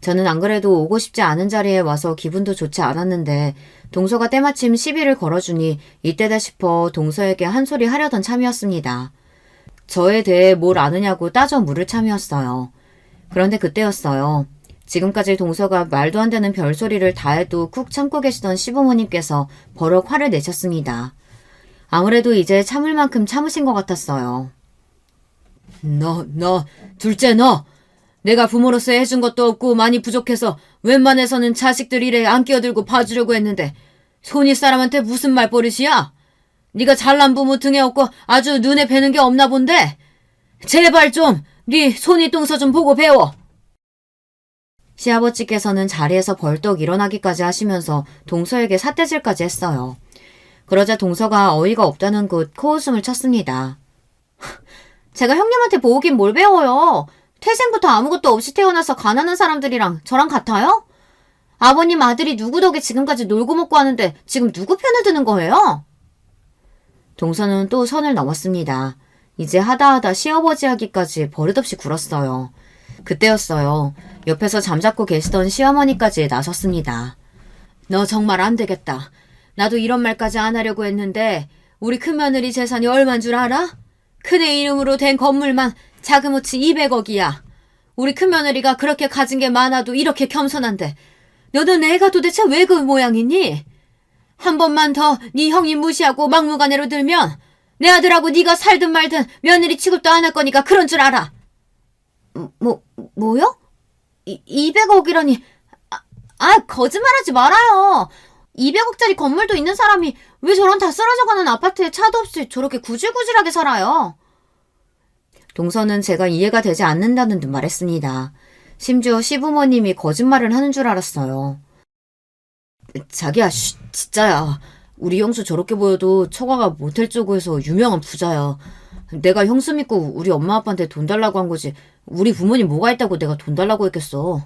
저는 안 그래도 오고 싶지 않은 자리에 와서 기분도 좋지 않았는데 동서가 때마침 시비를 걸어주니 이때다 싶어 동서에게 한 소리 하려던 참이었습니다. 저에 대해 뭘 아느냐고 따져 물을 참이었어요. 그런데 그때였어요. 지금까지 동서가 말도 안 되는 별소리를 다 해도 쿡 참고 계시던 시부모님께서 버럭 화를 내셨습니다. 아무래도 이제 참을 만큼 참으신 것 같았어요. 둘째 너! 내가 부모로서 해준 것도 없고 많이 부족해서 웬만해서는 자식들 일에 안 끼어들고 봐주려고 했는데 손윗 사람한테 무슨 말버릇이야? 네가 잘난 부모 등에 업고 아주 눈에 뵈는 게 없나 본데? 제발 좀 네 손윗 동서 좀 보고 배워. 시아버지께서는 자리에서 벌떡 일어나기까지 하시면서 동서에게 삿대질까지 했어요. 그러자 동서가 어이가 없다는 듯 코웃음을 쳤습니다. 제가 형님한테 보긴 뭘 배워요. 태생부터 아무것도 없이 태어나서 가난한 사람들이랑 저랑 같아요? 아버님 아들이 누구 덕에 지금까지 놀고 먹고 하는데 지금 누구 편을 드는 거예요? 동서는 또 선을 넘었습니다. 이제 하다하다 시아버지 하기까지 버릇없이 굴었어요. 그때였어요. 옆에서 잠자코 계시던 시어머니까지 나섰습니다. 너 정말 안 되겠다. 나도 이런 말까지 안 하려고 했는데 우리 큰며느리 재산이 얼만 줄 알아? 큰애 이름으로 된 건물만 자그무치 200억이야. 우리 큰며느리가 그렇게 가진 게 많아도 이렇게 겸손한데 너는 애가 도대체 왜 그 모양이니? 한 번만 더 네 형님 무시하고 막무가내로 들면 내 아들하고 네가 살든 말든 며느리 취급도 안 할 거니까 그런 줄 알아. 뭐요? 200억이라니. 거짓말하지 말아요. 200억짜리 건물도 있는 사람이 왜 저런 다 쓰러져가는 아파트에 차도 없이 저렇게 구질구질하게 살아요? 동서는 제가 이해가 되지 않는다는 듯 말했습니다. 심지어 시부모님이 거짓말을 하는 줄 알았어요. 자기야, 진짜야. 우리 형수 저렇게 보여도 처가가 모텔 쪽에서 유명한 부자야. 내가 형수 믿고 우리 엄마 아빠한테 돈 달라고 한 거지. 우리 부모님 뭐가 있다고 내가 돈 달라고 했겠어.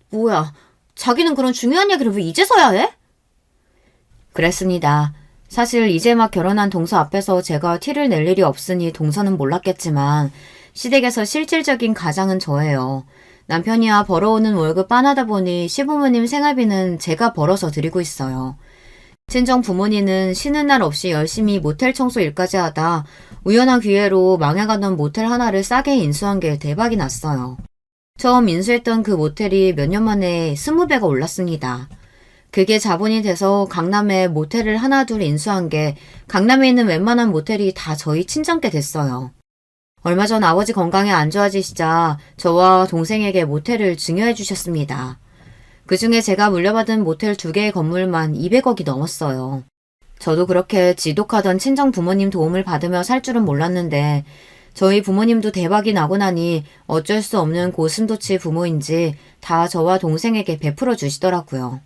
뭐야, 자기는 그런 중요한 얘기를 왜 이제서야 해? 그랬습니다. 사실 이제 막 결혼한 동서 앞에서 제가 티를 낼 일이 없으니 동서는 몰랐겠지만 시댁에서 실질적인 가장은 저예요. 남편이야 벌어오는 월급 빤하다 보니 시부모님 생활비는 제가 벌어서 드리고 있어요. 친정 부모님은 쉬는 날 없이 열심히 모텔 청소 일까지 하다 우연한 기회로 망해가던 모텔 하나를 싸게 인수한 게 대박이 났어요. 처음 인수했던 그 모텔이 몇 년 만에 20배가 올랐습니다. 그게 자본이 돼서 강남에 모텔을 하나 둘 인수한 게 강남에 있는 웬만한 모텔이 다 저희 친정께 됐어요. 얼마 전 아버지 건강이 안 좋아지시자 저와 동생에게 모텔을 증여해 주셨습니다. 그중에 제가 물려받은 모텔 2개의 건물만 200억이 넘었어요. 저도 그렇게 지독하던 친정 부모님 도움을 받으며 살 줄은 몰랐는데 저희 부모님도 대박이 나고 나니 어쩔 수 없는 고슴도치 부모인지 다 저와 동생에게 베풀어 주시더라고요.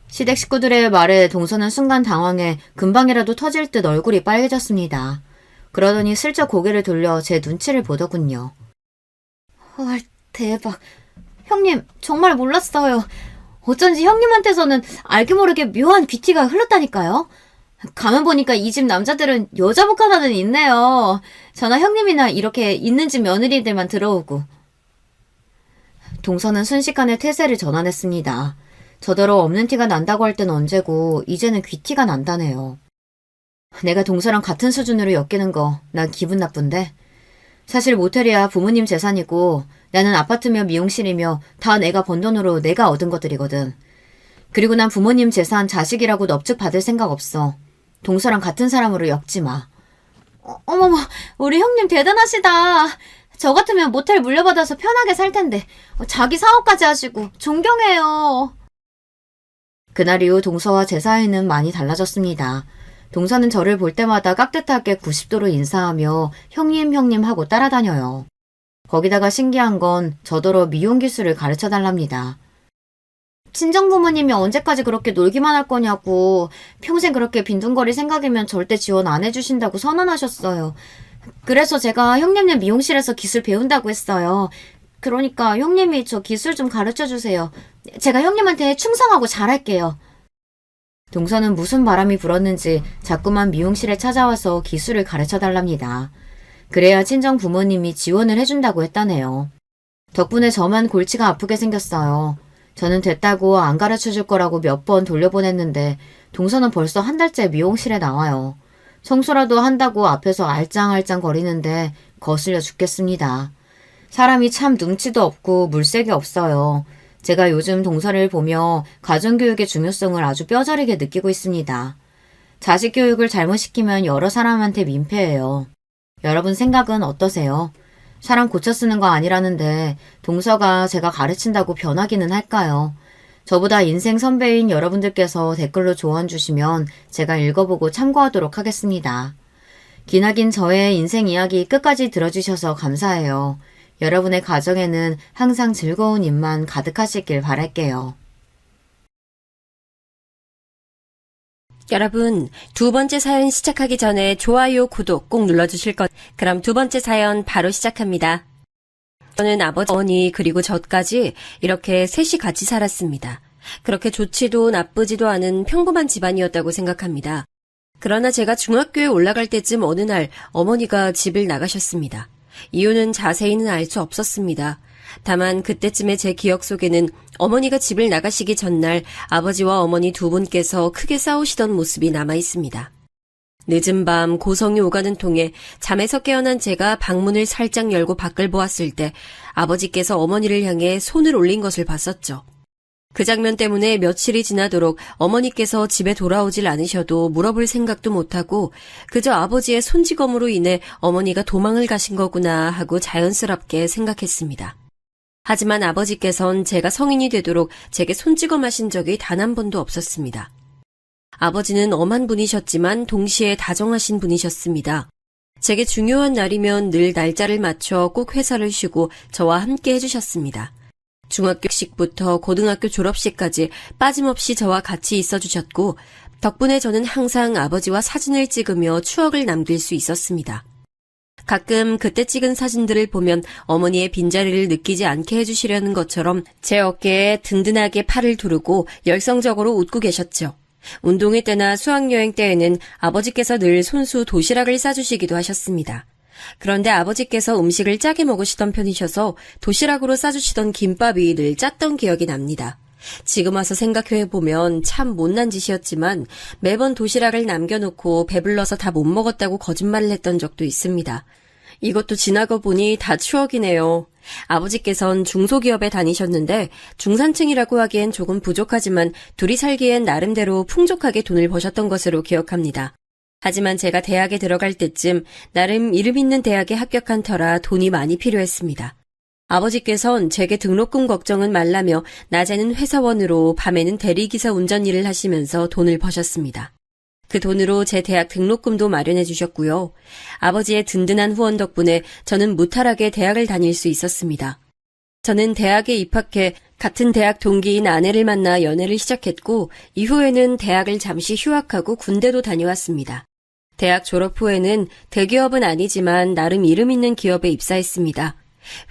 시댁 식구들의 말에 동서는 순간 당황해 금방이라도 터질 듯 얼굴이 빨개졌습니다. 그러더니 슬쩍 고개를 돌려 제 눈치를 보더군요. 헐, 대박. 형님, 정말 몰랐어요. 어쩐지 형님한테서는 알게 모르게 묘한 귀티가 흘렀다니까요. 가만 보니까 이 집 남자들은 여자복 하나는 있네요. 저나 형님이나 이렇게 있는 집 며느리들만 들어오고. 동서는 순식간에 태세를 전환했습니다. 저더러 없는 티가 난다고 할 땐 언제고 이제는 귀티가 난다네요. 내가 동서랑 같은 수준으로 엮이는 거 난 기분 나쁜데. 사실 모텔이야 부모님 재산이고 나는 아파트며 미용실이며 다 내가 번 돈으로 내가 얻은 것들이거든. 그리고 난 부모님 재산 자식이라고 넙죽 받을 생각 없어. 동서랑 같은 사람으로 엮지 마. 어머머, 우리 형님 대단하시다. 저 같으면 모텔 물려받아서 편하게 살 텐데 자기 사업까지 하시고 존경해요. 그날 이후 동서와 제 사이는 많이 달라졌습니다. 동서는 저를 볼 때마다 깍듯하게 90도로 인사하며 형님 하고 따라다녀요. 거기다가 신기한 건 저더러 미용 기술을 가르쳐달랍니다. 친정부모님이 언제까지 그렇게 놀기만 할 거냐고 평생 그렇게 빈둥거릴 생각이면 절대 지원 안 해주신다고 선언하셨어요. 그래서 제가 형님네 미용실에서 기술 배운다고 했어요. 그러니까 형님이 저 기술 좀 가르쳐주세요. 제가 형님한테 충성하고 잘할게요. 동서는 무슨 바람이 불었는지 자꾸만 미용실에 찾아와서 기술을 가르쳐달랍니다. 그래야 친정 부모님이 지원을 해준다고 했다네요. 덕분에 저만 골치가 아프게 생겼어요. 저는 됐다고 안 가르쳐줄 거라고 몇 번 돌려보냈는데 동서는 벌써 한 달째 미용실에 나와요. 청소라도 한다고 앞에서 알짱알짱 거리는데 거슬려 죽겠습니다. 사람이 참 눈치도 없고 물색이 없어요. 제가 요즘 동서를 보며 가정교육의 중요성을 아주 뼈저리게 느끼고 있습니다. 자식 교육을 잘못 시키면 여러 사람한테 민폐예요. 여러분 생각은 어떠세요? 사람 고쳐 쓰는 거 아니라는데 동서가 제가 가르친다고 변하기는 할까요? 저보다 인생 선배인 여러분들께서 댓글로 조언 주시면 제가 읽어보고 참고하도록 하겠습니다. 기나긴 저의 인생 이야기 끝까지 들어주셔서 감사해요. 여러분의 가정에는 항상 즐거운 일만 가득하시길 바랄게요. 여러분, 두 번째 사연 시작하기 전에 좋아요, 구독 꼭 눌러주실 것. 그럼 두 번째 사연 바로 시작합니다. 저는 아버지, 어머니 그리고 저까지 이렇게 셋이 같이 살았습니다. 그렇게 좋지도 나쁘지도 않은 평범한 집안이었다고 생각합니다. 그러나 제가 중학교에 올라갈 때쯤 어느 날 어머니가 집을 나가셨습니다. 이유는 자세히는 알 수 없었습니다. 다만 그때쯤에 제 기억 속에는 어머니가 집을 나가시기 전날 아버지와 어머니 두 분께서 크게 싸우시던 모습이 남아 있습니다. 늦은 밤 고성이 오가는 통에 잠에서 깨어난 제가 방문을 살짝 열고 밖을 보았을 때 아버지께서 어머니를 향해 손을 올린 것을 봤었죠. 그 장면 때문에 며칠이 지나도록 어머니께서 집에 돌아오질 않으셔도 물어볼 생각도 못하고 그저 아버지의 손찌검으로 인해 어머니가 도망을 가신 거구나 하고 자연스럽게 생각했습니다. 하지만 아버지께선 제가 성인이 되도록 제게 손찌검하신 적이 단 한 번도 없었습니다. 아버지는 엄한 분이셨지만 동시에 다정하신 분이셨습니다. 제게 중요한 날이면 늘 날짜를 맞춰 꼭 회사를 쉬고 저와 함께 해주셨습니다. 중학교식부터 고등학교 졸업식까지 빠짐없이 저와 같이 있어주셨고 덕분에 저는 항상 아버지와 사진을 찍으며 추억을 남길 수 있었습니다. 가끔 그때 찍은 사진들을 보면 어머니의 빈자리를 느끼지 않게 해주시려는 것처럼 제 어깨에 든든하게 팔을 두르고 열성적으로 웃고 계셨죠. 운동회 때나 수학여행 때에는 아버지께서 늘 손수 도시락을 싸주시기도 하셨습니다. 그런데 아버지께서 음식을 짜게 먹으시던 편이셔서 도시락으로 싸주시던 김밥이 늘 짰던 기억이 납니다. 지금 와서 생각해보면 참 못난 짓이었지만 매번 도시락을 남겨놓고 배불러서 다 못 먹었다고 거짓말을 했던 적도 있습니다. 이것도 지나고 보니 다 추억이네요. 아버지께선 중소기업에 다니셨는데 중산층이라고 하기엔 조금 부족하지만 둘이 살기엔 나름대로 풍족하게 돈을 버셨던 것으로 기억합니다. 하지만 제가 대학에 들어갈 때쯤 나름 이름 있는 대학에 합격한 터라 돈이 많이 필요했습니다. 아버지께선 제게 등록금 걱정은 말라며 낮에는 회사원으로 밤에는 대리기사 운전 일을 하시면서 돈을 버셨습니다. 그 돈으로 제 대학 등록금도 마련해 주셨고요. 아버지의 든든한 후원 덕분에 저는 무탈하게 대학을 다닐 수 있었습니다. 저는 대학에 입학해 같은 대학 동기인 아내를 만나 연애를 시작했고 이후에는 대학을 잠시 휴학하고 군대도 다녀왔습니다. 대학 졸업 후에는 대기업은 아니지만 나름 이름 있는 기업에 입사했습니다.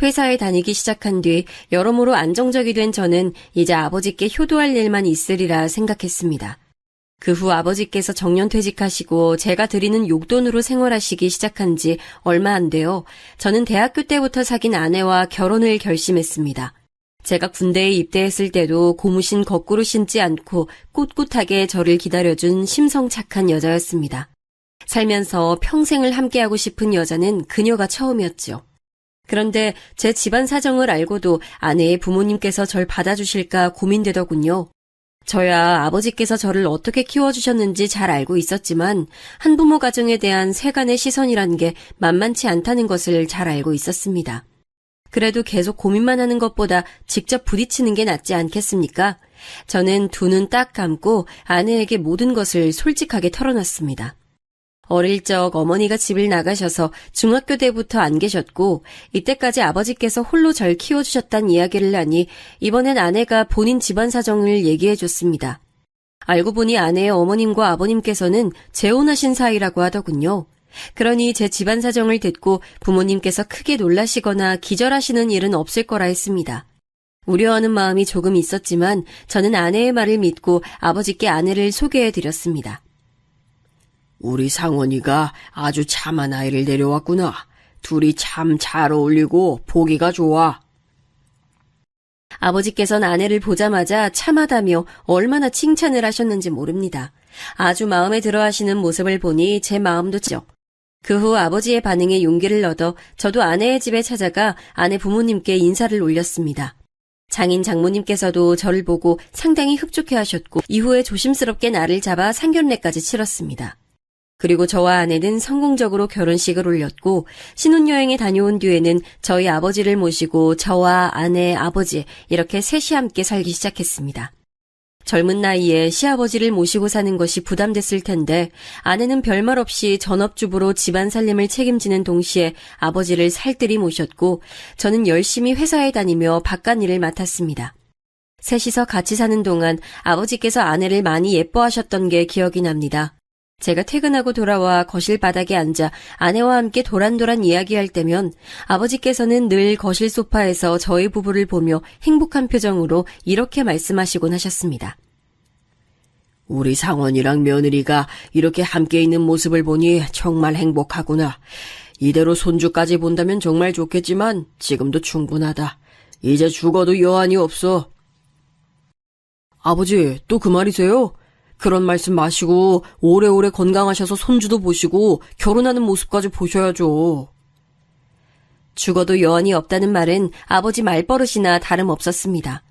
회사에 다니기 시작한 뒤 여러모로 안정적이 된 저는 이제 아버지께 효도할 일만 있으리라 생각했습니다. 그 후 아버지께서 정년퇴직하시고 제가 드리는 용돈으로 생활하시기 시작한 지 얼마 안 돼요. 저는 대학교 때부터 사귄 아내와 결혼을 결심했습니다. 제가 군대에 입대했을 때도 고무신 거꾸로 신지 않고 꿋꿋하게 저를 기다려준 심성 착한 여자였습니다. 살면서 평생을 함께하고 싶은 여자는 그녀가 처음이었죠. 그런데 제 집안 사정을 알고도 아내의 부모님께서 절 받아주실까 고민되더군요. 저야 아버지께서 저를 어떻게 키워주셨는지 잘 알고 있었지만 한부모 가정에 대한 세간의 시선이란 게 만만치 않다는 것을 잘 알고 있었습니다. 그래도 계속 고민만 하는 것보다 직접 부딪히는 게 낫지 않겠습니까? 저는 두 눈 딱 감고 아내에게 모든 것을 솔직하게 털어놨습니다. 어릴 적 어머니가 집을 나가셔서 중학교 때부터 안 계셨고 이때까지 아버지께서 홀로 절 키워주셨단 이야기를 하니 이번엔 아내가 본인 집안 사정을 얘기해줬습니다. 알고 보니 아내의 어머님과 아버님께서는 재혼하신 사이라고 하더군요. 그러니 제 집안 사정을 듣고 부모님께서 크게 놀라시거나 기절하시는 일은 없을 거라 했습니다. 우려하는 마음이 조금 있었지만 저는 아내의 말을 믿고 아버지께 아내를 소개해드렸습니다. 우리 상원이가 아주 참한 아이를 데려왔구나. 둘이 참 잘 어울리고 보기가 좋아. 아버지께서는 아내를 보자마자 참하다며 얼마나 칭찬을 하셨는지 모릅니다. 아주 마음에 들어 하시는 모습을 보니 제 마음도 찌죠. 그 후 아버지의 반응에 용기를 얻어 저도 아내의 집에 찾아가 아내 부모님께 인사를 올렸습니다. 장인 장모님께서도 저를 보고 상당히 흡족해 하셨고 이후에 조심스럽게 날을 잡아 상견례까지 치렀습니다. 그리고 저와 아내는 성공적으로 결혼식을 올렸고 신혼여행에 다녀온 뒤에는 저희 아버지를 모시고 저와 아내, 아버지 이렇게 셋이 함께 살기 시작했습니다. 젊은 나이에 시아버지를 모시고 사는 것이 부담됐을 텐데 아내는 별말 없이 전업주부로 집안 살림을 책임지는 동시에 아버지를 살뜰히 모셨고 저는 열심히 회사에 다니며 바깥일을 맡았습니다. 셋이서 같이 사는 동안 아버지께서 아내를 많이 예뻐하셨던 게 기억이 납니다. 제가 퇴근하고 돌아와 거실 바닥에 앉아 아내와 함께 도란도란 이야기할 때면 아버지께서는 늘 거실 소파에서 저희 부부를 보며 행복한 표정으로 이렇게 말씀하시곤 하셨습니다. 우리 상원이랑 며느리가 이렇게 함께 있는 모습을 보니 정말 행복하구나. 이대로 손주까지 본다면 정말 좋겠지만 지금도 충분하다. 이제 죽어도 여한이 없어. 아버지, 또 그 말이세요? 그런 말씀 마시고 오래오래 건강하셔서 손주도 보시고 결혼하는 모습까지 보셔야죠. 죽어도 여한이 없다는 말은 아버지 말버릇이나 다름없었습니다.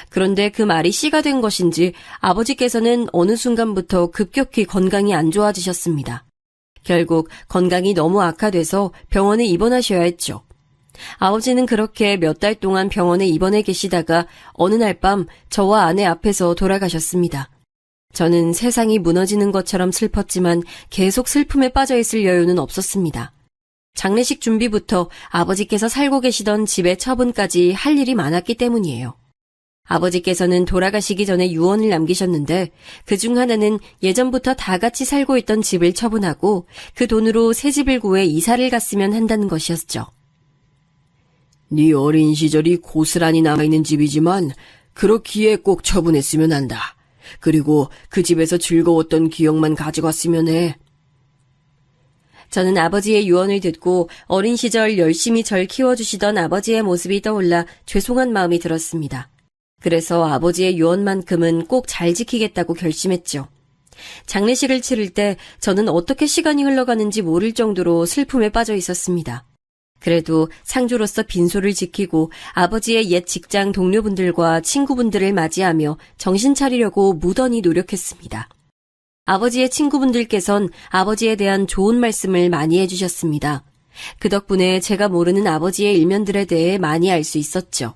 그런데 그 말이 씨가 된 것인지 아버지께서는 어느 순간부터 급격히 건강이 안 좋아지셨습니다. 결국 건강이 너무 악화돼서 병원에 입원하셔야 했죠. 아버지는 그렇게 몇 달 동안 병원에 입원해 계시다가 어느 날 밤 저와 아내 앞에서 돌아가셨습니다. 저는 세상이 무너지는 것처럼 슬펐지만 계속 슬픔에 빠져있을 여유는 없었습니다. 장례식 준비부터 아버지께서 살고 계시던 집의 처분까지 할 일이 많았기 때문이에요. 아버지께서는 돌아가시기 전에 유언을 남기셨는데 그중 하나는 예전부터 다 같이 살고 있던 집을 처분하고 그 돈으로 새 집을 구해 이사를 갔으면 한다는 것이었죠. 네 어린 시절이 고스란히 남아있는 집이지만 그렇기에 꼭 처분했으면 한다. 그리고 그 집에서 즐거웠던 기억만 가져갔으면 해. 저는 아버지의 유언을 듣고 어린 시절 열심히 절 키워주시던 아버지의 모습이 떠올라 죄송한 마음이 들었습니다. 그래서 아버지의 유언만큼은 꼭 잘 지키겠다고 결심했죠. 장례식을 치를 때 저는 어떻게 시간이 흘러가는지 모를 정도로 슬픔에 빠져 있었습니다. 그래도 상주로서 빈소를 지키고 아버지의 옛 직장 동료분들과 친구분들을 맞이하며 정신 차리려고 무던히 노력했습니다. 아버지의 친구분들께선 아버지에 대한 좋은 말씀을 많이 해주셨습니다. 그 덕분에 제가 모르는 아버지의 일면들에 대해 많이 알 수 있었죠.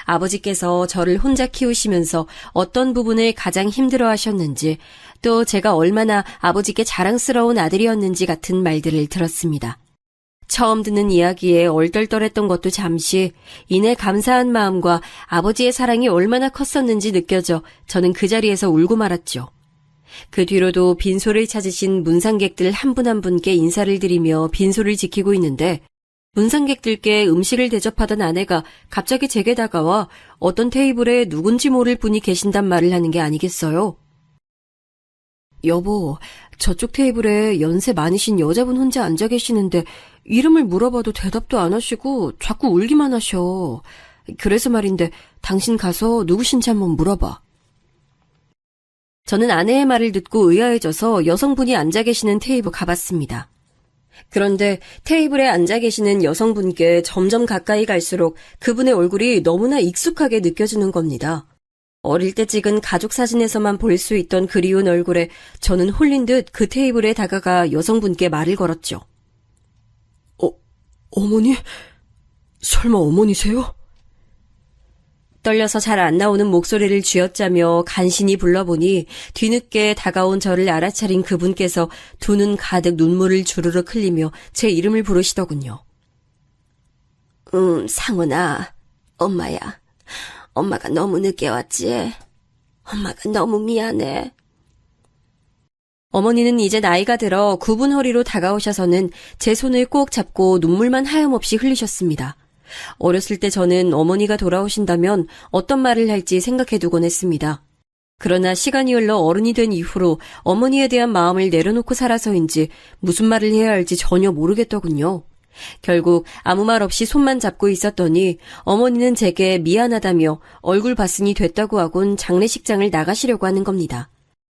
아버지께서 저를 혼자 키우시면서 어떤 부분을 가장 힘들어 하셨는지, 또 제가 얼마나 아버지께 자랑스러운 아들이었는지 같은 말들을 들었습니다. 처음 듣는 이야기에 얼떨떨했던 것도 잠시, 이내 감사한 마음과 아버지의 사랑이 얼마나 컸었는지 느껴져 저는 그 자리에서 울고 말았죠. 그 뒤로도 빈소를 찾으신 문상객들 한 분 한 분께 인사를 드리며 빈소를 지키고 있는데, 문상객들께 음식을 대접하던 아내가 갑자기 제게 다가와 어떤 테이블에 누군지 모를 분이 계신단 말을 하는 게 아니겠어요? 여보, 저쪽 테이블에 연세 많으신 여자분 혼자 앉아 계시는데 이름을 물어봐도 대답도 안 하시고 자꾸 울기만 하셔. 그래서 말인데 당신 가서 누구신지 한번 물어봐. 저는 아내의 말을 듣고 의아해져서 여성분이 앉아 계시는 테이블 가봤습니다. 그런데 테이블에 앉아 계시는 여성분께 점점 가까이 갈수록 그분의 얼굴이 너무나 익숙하게 느껴지는 겁니다. 어릴 때 찍은 가족 사진에서만 볼 수 있던 그리운 얼굴에 저는 홀린 듯 그 테이블에 다가가 여성분께 말을 걸었죠. 어머니? 설마 어머니세요? 떨려서 잘 안 나오는 목소리를 쥐어짜며 간신히 불러보니 뒤늦게 다가온 저를 알아차린 그분께서 두 눈 가득 눈물을 주르륵 흘리며 제 이름을 부르시더군요. 상은아, 엄마야. 엄마가 너무 늦게 왔지? 엄마가 너무 미안해. 어머니는 이제 나이가 들어 굽은 허리로 다가오셔서는 제 손을 꼭 잡고 눈물만 하염없이 흘리셨습니다. 어렸을 때 저는 어머니가 돌아오신다면 어떤 말을 할지 생각해두곤 했습니다. 그러나 시간이 흘러 어른이 된 이후로 어머니에 대한 마음을 내려놓고 살아서인지 무슨 말을 해야 할지 전혀 모르겠더군요. 결국 아무 말 없이 손만 잡고 있었더니 어머니는 제게 미안하다며 얼굴 봤으니 됐다고 하곤 장례식장을 나가시려고 하는 겁니다.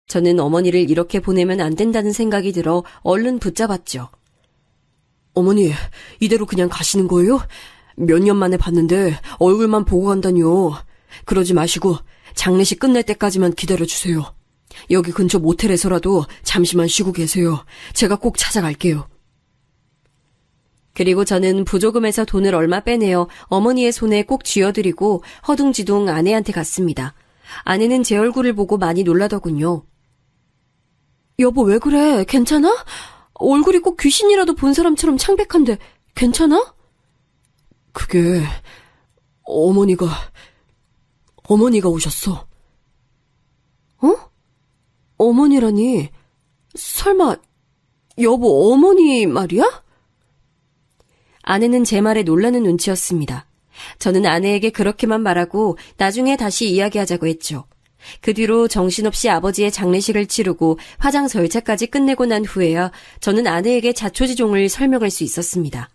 저는 어머니를 이렇게 보내면 안 된다는 생각이 들어 얼른 붙잡았죠. 어머니, 이대로 그냥 가시는 거예요? 몇 년 만에 봤는데 얼굴만 보고 간다니요. 그러지 마시고 장례식 끝날 때까지만 기다려주세요. 여기 근처 모텔에서라도 잠시만 쉬고 계세요. 제가 꼭 찾아갈게요. 그리고 저는 부조금에서 돈을 얼마 빼내어 어머니의 손에 꼭 쥐어드리고 허둥지둥 아내한테 갔습니다. 아내는 제 얼굴을 보고 많이 놀라더군요. 여보, 왜 그래? 괜찮아? 얼굴이 꼭 귀신이라도 본 사람처럼 창백한데 괜찮아? 그게 어머니가 오셨어. 어? 어머니라니? 설마 여보 어머니 말이야? 아내는 제 말에 놀라는 눈치였습니다. 저는 아내에게 그렇게만 말하고 나중에 다시 이야기하자고 했죠. 그 뒤로 정신없이 아버지의 장례식을 치르고 화장 절차까지 끝내고 난 후에야 저는 아내에게 자초지종을 설명할 수 있었습니다.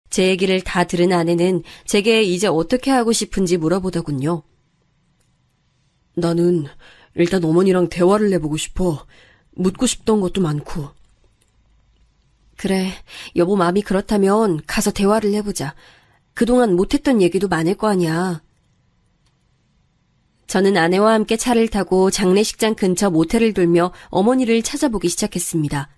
제 얘기를 다 들은 아내는 제게 이제 어떻게 하고 싶은지 물어보더군요. 나는 일단 어머니랑 대화를 해보고 싶어. 묻고 싶던 것도 많고. 그래, 여보 마음이 그렇다면 가서 대화를 해보자. 그동안 못했던 얘기도 많을 거 아니야. 저는 아내와 함께 차를 타고 장례식장 근처 모텔을 돌며 어머니를 찾아보기 시작했습니다.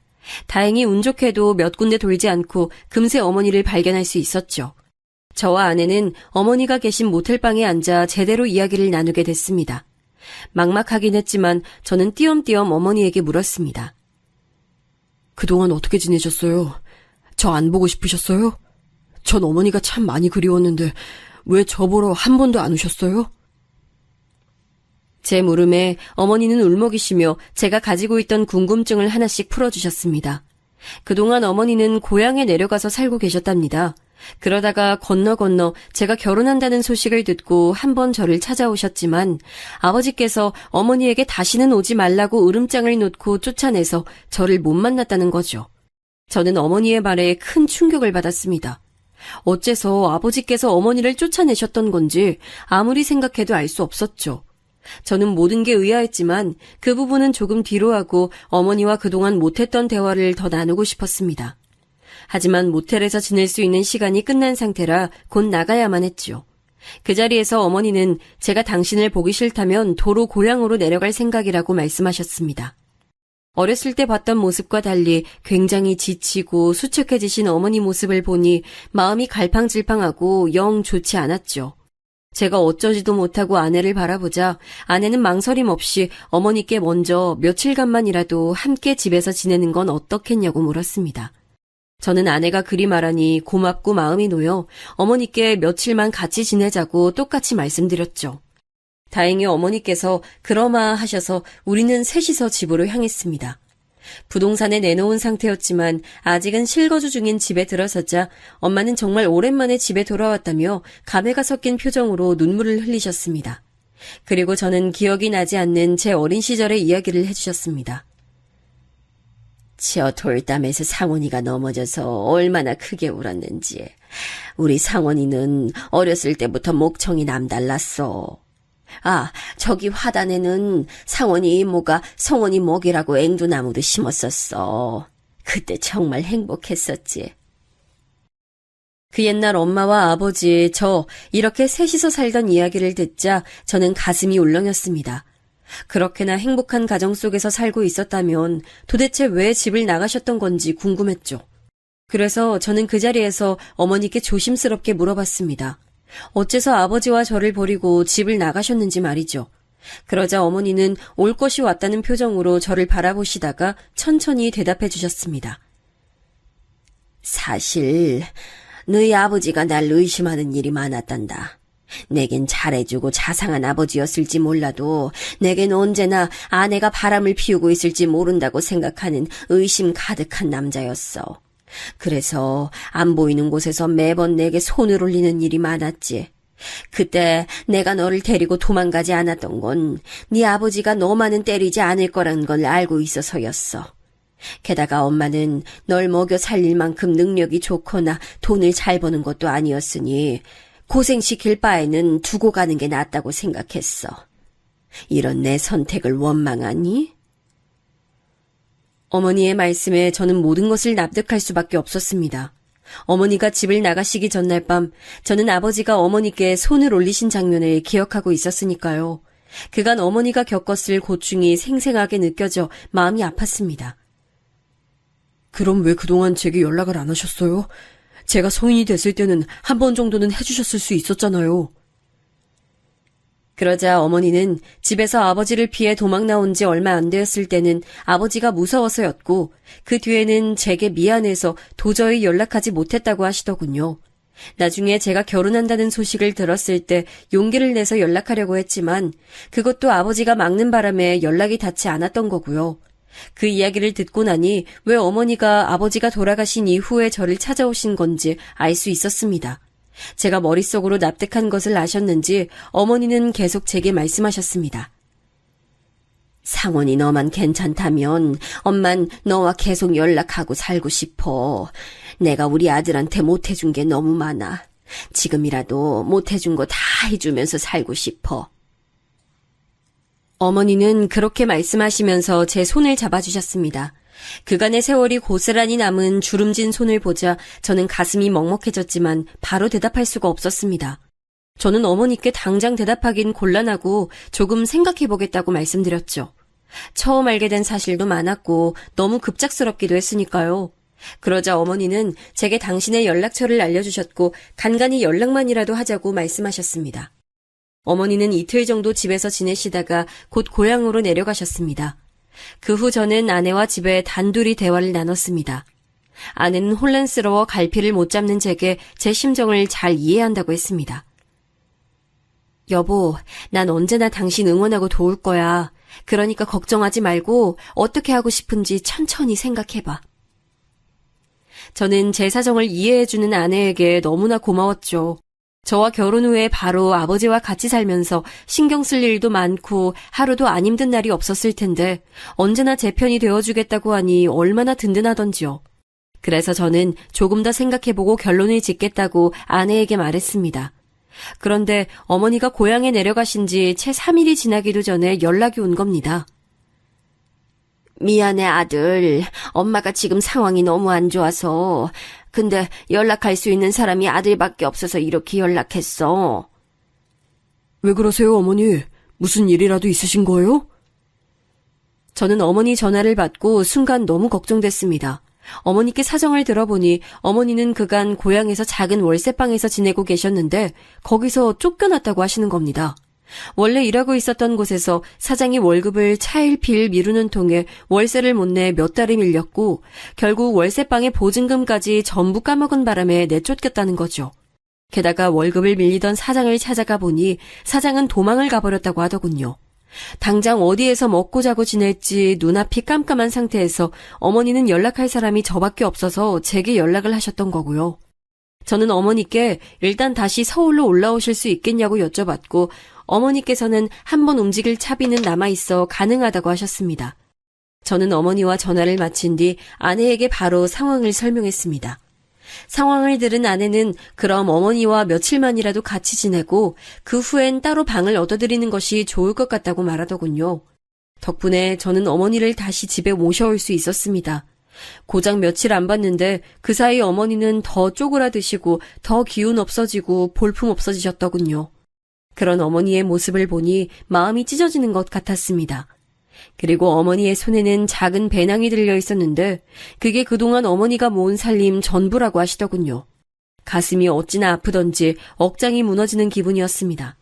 다행히 운 좋게도 몇 군데 돌지 않고 금세 어머니를 발견할 수 있었죠. 저와 아내는 어머니가 계신 모텔방에 앉아 제대로 이야기를 나누게 됐습니다. 막막하긴 했지만 저는 띄엄띄엄 어머니에게 물었습니다. 그동안 어떻게 지내셨어요? 저 안 보고 싶으셨어요? 전 어머니가 참 많이 그리웠는데 왜 저 보러 한 번도 안 오셨어요? 제 물음에 어머니는 울먹이시며 제가 가지고 있던 궁금증을 하나씩 풀어주셨습니다. 그동안 어머니는 고향에 내려가서 살고 계셨답니다. 그러다가 건너 제가 결혼한다는 소식을 듣고 한 번 저를 찾아오셨지만 아버지께서 어머니에게 다시는 오지 말라고 으름장을 놓고 쫓아내서 저를 못 만났다는 거죠. 저는 어머니의 말에 큰 충격을 받았습니다. 어째서 아버지께서 어머니를 쫓아내셨던 건지 아무리 생각해도 알 수 없었죠. 저는 모든 게 의아했지만 그 부분은 조금 뒤로 하고 어머니와 그동안 못했던 대화를 더 나누고 싶었습니다. 하지만 모텔에서 지낼 수 있는 시간이 끝난 상태라 곧 나가야만 했죠. 그 자리에서 어머니는 제가 당신을 보기 싫다면 도로 고향으로 내려갈 생각이라고 말씀하셨습니다. 어렸을 때 봤던 모습과 달리 굉장히 지치고 수척해지신 어머니 모습을 보니 마음이 갈팡질팡하고 영 좋지 않았죠. 제가 어쩌지도 못하고 아내를 바라보자 아내는 망설임 없이 어머니께 먼저 며칠간만이라도 함께 집에서 지내는 건 어떻겠냐고 물었습니다. 저는 아내가 그리 말하니 고맙고 마음이 놓여 어머니께 며칠만 같이 지내자고 똑같이 말씀드렸죠. 다행히 어머니께서 그러마 하셔서 우리는 셋이서 집으로 향했습니다. 부동산에 내놓은 상태였지만 아직은 실거주 중인 집에 들어서자 엄마는 정말 오랜만에 집에 돌아왔다며 감회가 섞인 표정으로 눈물을 흘리셨습니다. 그리고 저는 기억이 나지 않는 제 어린 시절의 이야기를 해주셨습니다. 저 돌담에서 상원이가 넘어져서 얼마나 크게 울었는지. 우리 상원이는 어렸을 때부터 목청이 남달랐어. 아, 저기 화단에는 상원이 이모가 성원이 목이라고 앵두나무도 심었었어. 그때 정말 행복했었지. 그 옛날 엄마와 아버지, 저 이렇게 셋이서 살던 이야기를 듣자 저는 가슴이 울렁였습니다. 그렇게나 행복한 가정 속에서 살고 있었다면 도대체 왜 집을 나가셨던 건지 궁금했죠. 그래서 저는 그 자리에서 어머니께 조심스럽게 물어봤습니다. 어째서 아버지와 저를 버리고 집을 나가셨는지 말이죠. 그러자 어머니는 올 것이 왔다는 표정으로 저를 바라보시다가 천천히 대답해 주셨습니다. 사실 너희 아버지가 날 의심하는 일이 많았단다. 내겐 잘해주고 자상한 아버지였을지 몰라도 내겐 언제나 아내가 바람을 피우고 있을지 모른다고 생각하는 의심 가득한 남자였어. 그래서 안 보이는 곳에서 매번 내게 손을 올리는 일이 많았지. 그때 내가 너를 데리고 도망가지 않았던 건 네 아버지가 너만은 때리지 않을 거란 걸 알고 있어서였어. 게다가 엄마는 널 먹여 살릴 만큼 능력이 좋거나 돈을 잘 버는 것도 아니었으니 고생시킬 바에는 두고 가는 게 낫다고 생각했어. 이런 내 선택을 원망하니? 어머니의 말씀에 저는 모든 것을 납득할 수밖에 없었습니다. 어머니가 집을 나가시기 전날 밤 저는 아버지가 어머니께 손을 올리신 장면을 기억하고 있었으니까요. 그간 어머니가 겪었을 고충이 생생하게 느껴져 마음이 아팠습니다. 그럼 왜 그동안 제게 연락을 안 하셨어요? 제가 성인이 됐을 때는 한 번 정도는 해주셨을 수 있었잖아요. 그러자 어머니는 집에서 아버지를 피해 도망 나온 지 얼마 안 되었을 때는 아버지가 무서워서였고 그 뒤에는 제게 미안해서 도저히 연락하지 못했다고 하시더군요. 나중에 제가 결혼한다는 소식을 들었을 때 용기를 내서 연락하려고 했지만 그것도 아버지가 막는 바람에 연락이 닿지 않았던 거고요. 그 이야기를 듣고 나니 왜 어머니가 아버지가 돌아가신 이후에 저를 찾아오신 건지 알 수 있었습니다. 제가 머릿속으로 납득한 것을 아셨는지 어머니는 계속 제게 말씀하셨습니다. 상원이 너만 괜찮다면 엄만 너와 계속 연락하고 살고 싶어. 내가 우리 아들한테 못해준 게 너무 많아. 지금이라도 못해준 거 다 해주면서 살고 싶어. 어머니는 그렇게 말씀하시면서 제 손을 잡아주셨습니다. 그간의 세월이 고스란히 남은 주름진 손을 보자 저는 가슴이 먹먹해졌지만 바로 대답할 수가 없었습니다. 저는 어머니께 당장 대답하긴 곤란하고 조금 생각해보겠다고 말씀드렸죠. 처음 알게 된 사실도 많았고 너무 급작스럽기도 했으니까요. 그러자 어머니는 제게 당신의 연락처를 알려주셨고 간간히 연락만이라도 하자고 말씀하셨습니다. 어머니는 이틀 정도 집에서 지내시다가 곧 고향으로 내려가셨습니다. 그 후 저는 아내와 집에 단둘이 대화를 나눴습니다. 아내는 혼란스러워 갈피를 못 잡는 제게 제 심정을 잘 이해한다고 했습니다. 여보, 난 언제나 당신 응원하고 도울 거야. 그러니까 걱정하지 말고 어떻게 하고 싶은지 천천히 생각해봐. 저는 제 사정을 이해해주는 아내에게 너무나 고마웠죠. 저와 결혼 후에 바로 아버지와 같이 살면서 신경 쓸 일도 많고 하루도 안 힘든 날이 없었을 텐데 언제나 제 편이 되어주겠다고 하니 얼마나 든든하던지요. 그래서 저는 조금 더 생각해보고 결론을 짓겠다고 아내에게 말했습니다. 그런데 어머니가 고향에 내려가신 지 채 3일이 지나기도 전에 연락이 온 겁니다. 미안해, 아들. 엄마가 지금 상황이 너무 안 좋아서. 근데 연락할 수 있는 사람이 아들밖에 없어서 이렇게 연락했어. 왜 그러세요, 어머니? 무슨 일이라도 있으신 거예요? 저는 어머니 전화를 받고 순간 너무 걱정됐습니다. 어머니께 사정을 들어보니 어머니는 그간 고향에서 작은 월세방에서 지내고 계셨는데 거기서 쫓겨났다고 하시는 겁니다. 원래 일하고 있었던 곳에서 사장이 월급을 차일피일 미루는 통에 월세를 못 내 몇 달이 밀렸고 결국 월세방의 보증금까지 전부 까먹은 바람에 내쫓겼다는 거죠. 게다가 월급을 밀리던 사장을 찾아가 보니 사장은 도망을 가버렸다고 하더군요. 당장 어디에서 먹고 자고 지낼지 눈앞이 깜깜한 상태에서 어머니는 연락할 사람이 저밖에 없어서 제게 연락을 하셨던 거고요. 저는 어머니께 일단 다시 서울로 올라오실 수 있겠냐고 여쭤봤고 어머니께서는 한번 움직일 차비는 남아있어 가능하다고 하셨습니다. 저는 어머니와 전화를 마친 뒤 아내에게 바로 상황을 설명했습니다. 상황을 들은 아내는 그럼 어머니와 며칠만이라도 같이 지내고 그 후엔 따로 방을 얻어드리는 것이 좋을 것 같다고 말하더군요. 덕분에 저는 어머니를 다시 집에 모셔올 수 있었습니다. 고작 며칠 안 봤는데 그 사이 어머니는 더 쪼그라드시고 더 기운 없어지고 볼품 없어지셨더군요. 그런 어머니의 모습을 보니 마음이 찢어지는 것 같았습니다. 그리고 어머니의 손에는 작은 배낭이 들려 있었는데 그게 그동안 어머니가 모은 살림 전부라고 하시더군요. 가슴이 어찌나 아프던지 억장이 무너지는 기분이었습니다.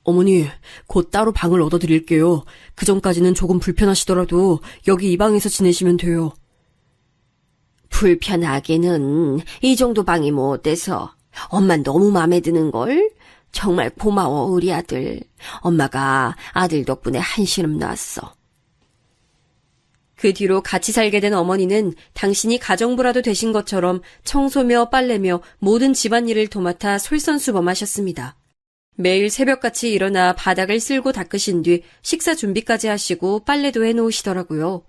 어머니, 곧 따로 방을 얻어드릴게요. 그 전까지는 조금 불편하시더라도 여기 이 방에서 지내시면 돼요. 불편하게는 이 정도 방이 뭐 어때서? 엄만 너무 마음에 드는걸? 정말 고마워, 우리 아들. 엄마가 아들 덕분에 한시름 놨어. 그 뒤로 같이 살게 된 어머니는 당신이 가정부라도 되신 것처럼 청소며 빨래며 모든 집안일을 도맡아 솔선수범하셨습니다. 매일 새벽같이 일어나 바닥을 쓸고 닦으신 뒤 식사 준비까지 하시고 빨래도 해놓으시더라고요.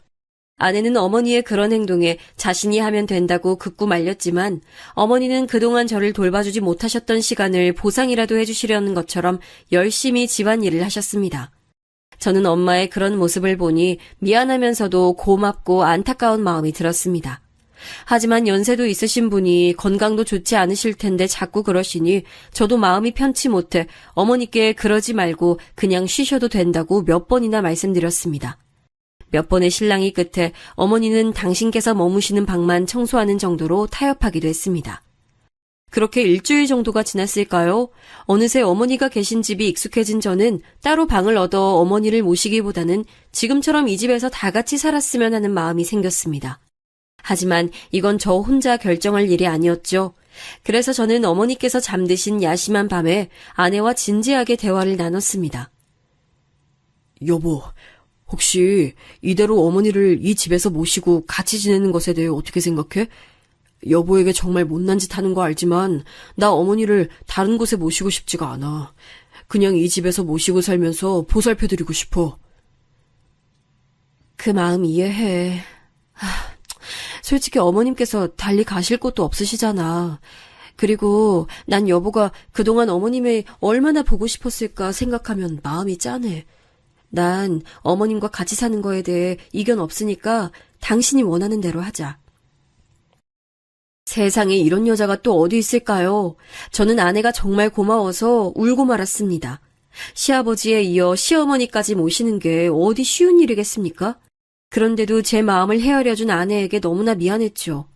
아내는 어머니의 그런 행동에 자신이 하면 된다고 극구 말렸지만 어머니는 그동안 저를 돌봐주지 못하셨던 시간을 보상이라도 해주시려는 것처럼 열심히 집안일을 하셨습니다. 저는 엄마의 그런 모습을 보니 미안하면서도 고맙고 안타까운 마음이 들었습니다. 하지만 연세도 있으신 분이 건강도 좋지 않으실 텐데 자꾸 그러시니 저도 마음이 편치 못해 어머니께 그러지 말고 그냥 쉬셔도 된다고 몇 번이나 말씀드렸습니다. 몇 번의 실랑이 끝에 어머니는 당신께서 머무시는 방만 청소하는 정도로 타협하기도 했습니다. 그렇게 일주일 정도가 지났을까요? 어느새 어머니가 계신 집이 익숙해진 저는 따로 방을 얻어 어머니를 모시기보다는 지금처럼 이 집에서 다 같이 살았으면 하는 마음이 생겼습니다. 하지만 이건 저 혼자 결정할 일이 아니었죠. 그래서 저는 어머니께서 잠드신 야심한 밤에 아내와 진지하게 대화를 나눴습니다. 여보, 혹시 이대로 어머니를 이 집에서 모시고 같이 지내는 것에 대해 어떻게 생각해? 여보에게 정말 못난 짓 하는 거 알지만 나 어머니를 다른 곳에 모시고 싶지가 않아. 그냥 이 집에서 모시고 살면서 보살펴드리고 싶어. 그 마음 이해해. 솔직히 어머님께서 달리 가실 곳도 없으시잖아. 그리고 난 여보가 그동안 어머님이 얼마나 보고 싶었을까 생각하면 마음이 짠해. 난 어머님과 같이 사는 거에 대해 이견 없으니까 당신이 원하는 대로 하자. 세상에 이런 여자가 또 어디 있을까요? 저는 아내가 정말 고마워서 울고 말았습니다. 시아버지에 이어 시어머니까지 모시는 게 어디 쉬운 일이겠습니까? 그런데도 제 마음을 헤아려준 아내에게 너무나 미안했죠.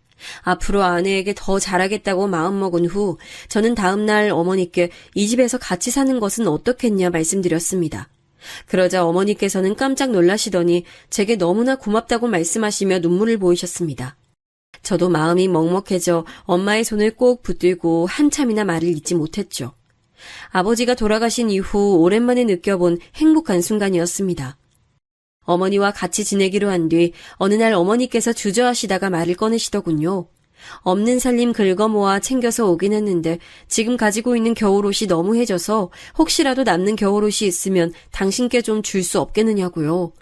앞으로 아내에게 더 잘하겠다고 마음먹은 후 저는 다음날 어머니께 이 집에서 같이 사는 것은 어떻겠냐 말씀드렸습니다. 그러자 어머니께서는 깜짝 놀라시더니 제게 너무나 고맙다고 말씀하시며 눈물을 보이셨습니다. 저도 마음이 먹먹해져 엄마의 손을 꼭 붙들고 한참이나 말을 잇지 못했죠. 아버지가 돌아가신 이후 오랜만에 느껴본 행복한 순간이었습니다. 어머니와 같이 지내기로 한 뒤 어느 날 어머니께서 주저하시다가 말을 꺼내시더군요. 없는 살림 긁어모아 챙겨서 오긴 했는데 지금 가지고 있는 겨울옷이 너무 해져서 혹시라도 남는 겨울옷이 있으면 당신께 좀 줄 수 없겠느냐고요.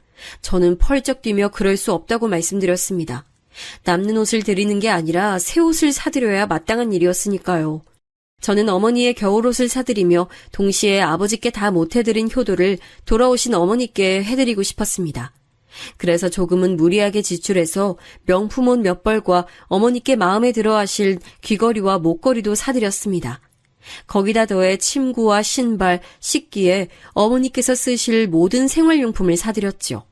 저는 펄쩍 뛰며 그럴 수 없다고 말씀드렸습니다. 남는 옷을 드리는 게 아니라 새 옷을 사드려야 마땅한 일이었으니까요. 저는 어머니의 겨울옷을 사드리며 동시에 아버지께 다 못해드린 효도를 돌아오신 어머니께 해드리고 싶었습니다. 그래서 조금은 무리하게 지출해서 명품옷 몇 벌과 어머니께 마음에 들어 하실 귀걸이와 목걸이도 사드렸습니다. 거기다 더해 침구와 신발, 식기에 어머니께서 쓰실 모든 생활용품을 사드렸죠.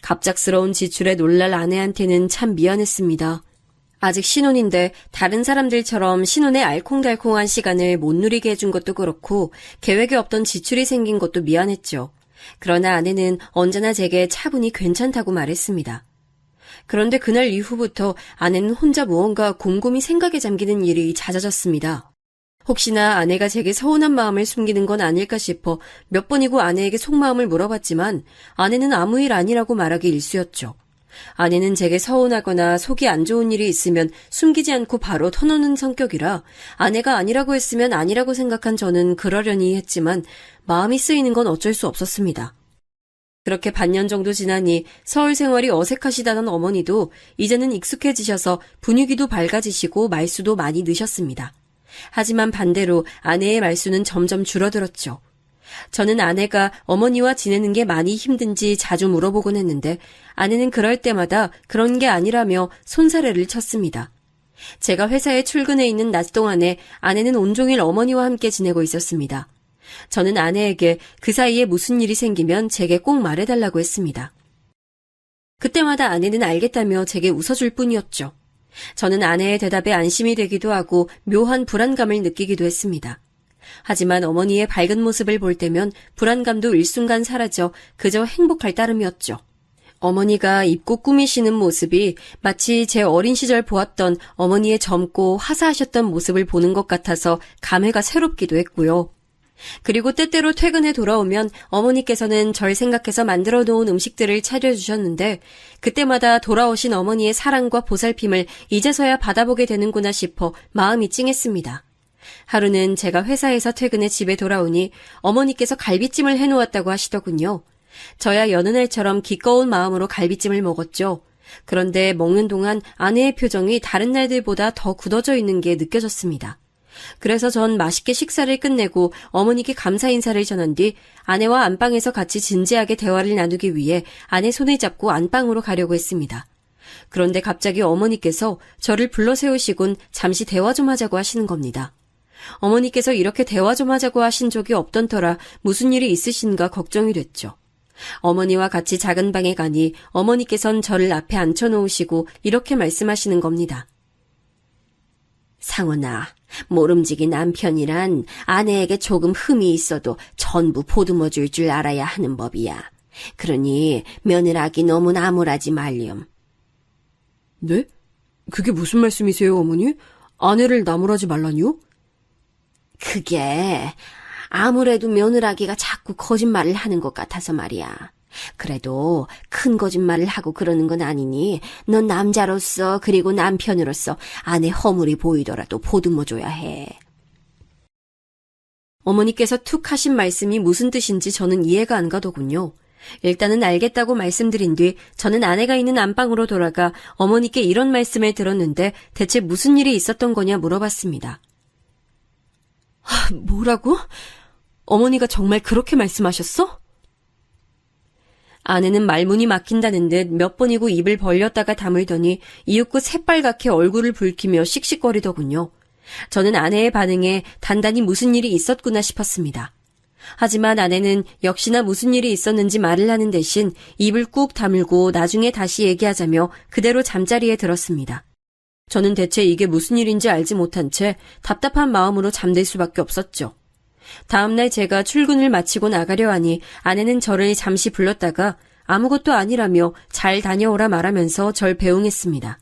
갑작스러운 지출에 놀랄 아내한테는 참 미안했습니다. 아직 신혼인데 다른 사람들처럼 신혼의 알콩달콩한 시간을 못 누리게 해준 것도 그렇고 계획에 없던 지출이 생긴 것도 미안했죠. 그러나 아내는 언제나 제게 차분히 괜찮다고 말했습니다. 그런데 그날 이후부터 아내는 혼자 무언가 곰곰이 생각에 잠기는 일이 잦아졌습니다. 혹시나 아내가 제게 서운한 마음을 숨기는 건 아닐까 싶어 몇 번이고 아내에게 속마음을 물어봤지만 아내는 아무 일 아니라고 말하기 일쑤였죠. 아내는 제게 서운하거나 속이 안 좋은 일이 있으면 숨기지 않고 바로 터놓는 성격이라 아내가 아니라고 했으면 아니라고 생각한 저는 그러려니 했지만 마음이 쓰이는 건 어쩔 수 없었습니다. 그렇게 반년 정도 지나니 서울 생활이 어색하시다던 어머니도 이제는 익숙해지셔서 분위기도 밝아지시고 말수도 많이 느셨습니다. 하지만 반대로 아내의 말수는 점점 줄어들었죠. 저는 아내가 어머니와 지내는 게 많이 힘든지 자주 물어보곤 했는데 아내는 그럴 때마다 그런 게 아니라며 손사래를 쳤습니다. 제가 회사에 출근해 있는 낮 동안에 아내는 온종일 어머니와 함께 지내고 있었습니다. 저는 아내에게 그 사이에 무슨 일이 생기면 제게 꼭 말해달라고 했습니다. 그때마다 아내는 알겠다며 제게 웃어줄 뿐이었죠. 저는 아내의 대답에 안심이 되기도 하고 묘한 불안감을 느끼기도 했습니다. 하지만 어머니의 밝은 모습을 볼 때면 불안감도 일순간 사라져 그저 행복할 따름이었죠. 어머니가 입고 꾸미시는 모습이 마치 제 어린 시절 보았던 어머니의 젊고 화사하셨던 모습을 보는 것 같아서 감회가 새롭기도 했고요. 그리고 때때로 퇴근해 돌아오면 어머니께서는 절 생각해서 만들어 놓은 음식들을 차려주셨는데 그때마다 돌아오신 어머니의 사랑과 보살핌을 이제서야 받아보게 되는구나 싶어 마음이 찡했습니다. 하루는 제가 회사에서 퇴근해 집에 돌아오니 어머니께서 갈비찜을 해놓았다고 하시더군요. 저야 여느 날처럼 기꺼운 마음으로 갈비찜을 먹었죠. 그런데 먹는 동안 아내의 표정이 다른 날들보다 더 굳어져 있는 게 느껴졌습니다. 그래서 전 맛있게 식사를 끝내고 어머니께 감사 인사를 전한 뒤 아내와 안방에서 같이 진지하게 대화를 나누기 위해 아내 손을 잡고 안방으로 가려고 했습니다. 그런데 갑자기 어머니께서 저를 불러 세우시곤 잠시 대화 좀 하자고 하시는 겁니다. 어머니께서 이렇게 대화 좀 하자고 하신 적이 없던 터라 무슨 일이 있으신가 걱정이 됐죠. 어머니와 같이 작은 방에 가니 어머니께선 저를 앞에 앉혀놓으시고 이렇게 말씀하시는 겁니다. 상원아, 모름지기 남편이란 아내에게 조금 흠이 있어도 전부 보듬어 줄 줄 알아야 하는 법이야. 그러니 며느라기 너무 나무라지 말렴. 네? 그게 무슨 말씀이세요, 어머니? 아내를 나무라지 말라니요? 그게 아무래도 며느라기가 자꾸 거짓말을 하는 것 같아서 말이야. 그래도 큰 거짓말을 하고 그러는 건 아니니 넌 남자로서 그리고 남편으로서 아내 허물이 보이더라도 보듬어줘야 해. 어머니께서 툭 하신 말씀이 무슨 뜻인지 저는 이해가 안 가더군요. 일단은 알겠다고 말씀드린 뒤 저는 아내가 있는 안방으로 돌아가 어머니께 이런 말씀을 들었는데 대체 무슨 일이 있었던 거냐 물어봤습니다. 뭐라고? 어머니가 정말 그렇게 말씀하셨어? 아내는 말문이 막힌다는 듯 몇 번이고 입을 벌렸다가 다물더니 이윽고 새빨갛게 얼굴을 붉히며 씩씩거리더군요. 저는 아내의 반응에 단단히 무슨 일이 있었구나 싶었습니다. 하지만 아내는 역시나 무슨 일이 있었는지 말을 하는 대신 입을 꾹 다물고 나중에 다시 얘기하자며 그대로 잠자리에 들었습니다. 저는 대체 이게 무슨 일인지 알지 못한 채 답답한 마음으로 잠들 수밖에 없었죠. 다음날 제가 출근을 마치고 나가려 하니 아내는 저를 잠시 불렀다가 아무것도 아니라며 잘 다녀오라 말하면서 절 배웅했습니다.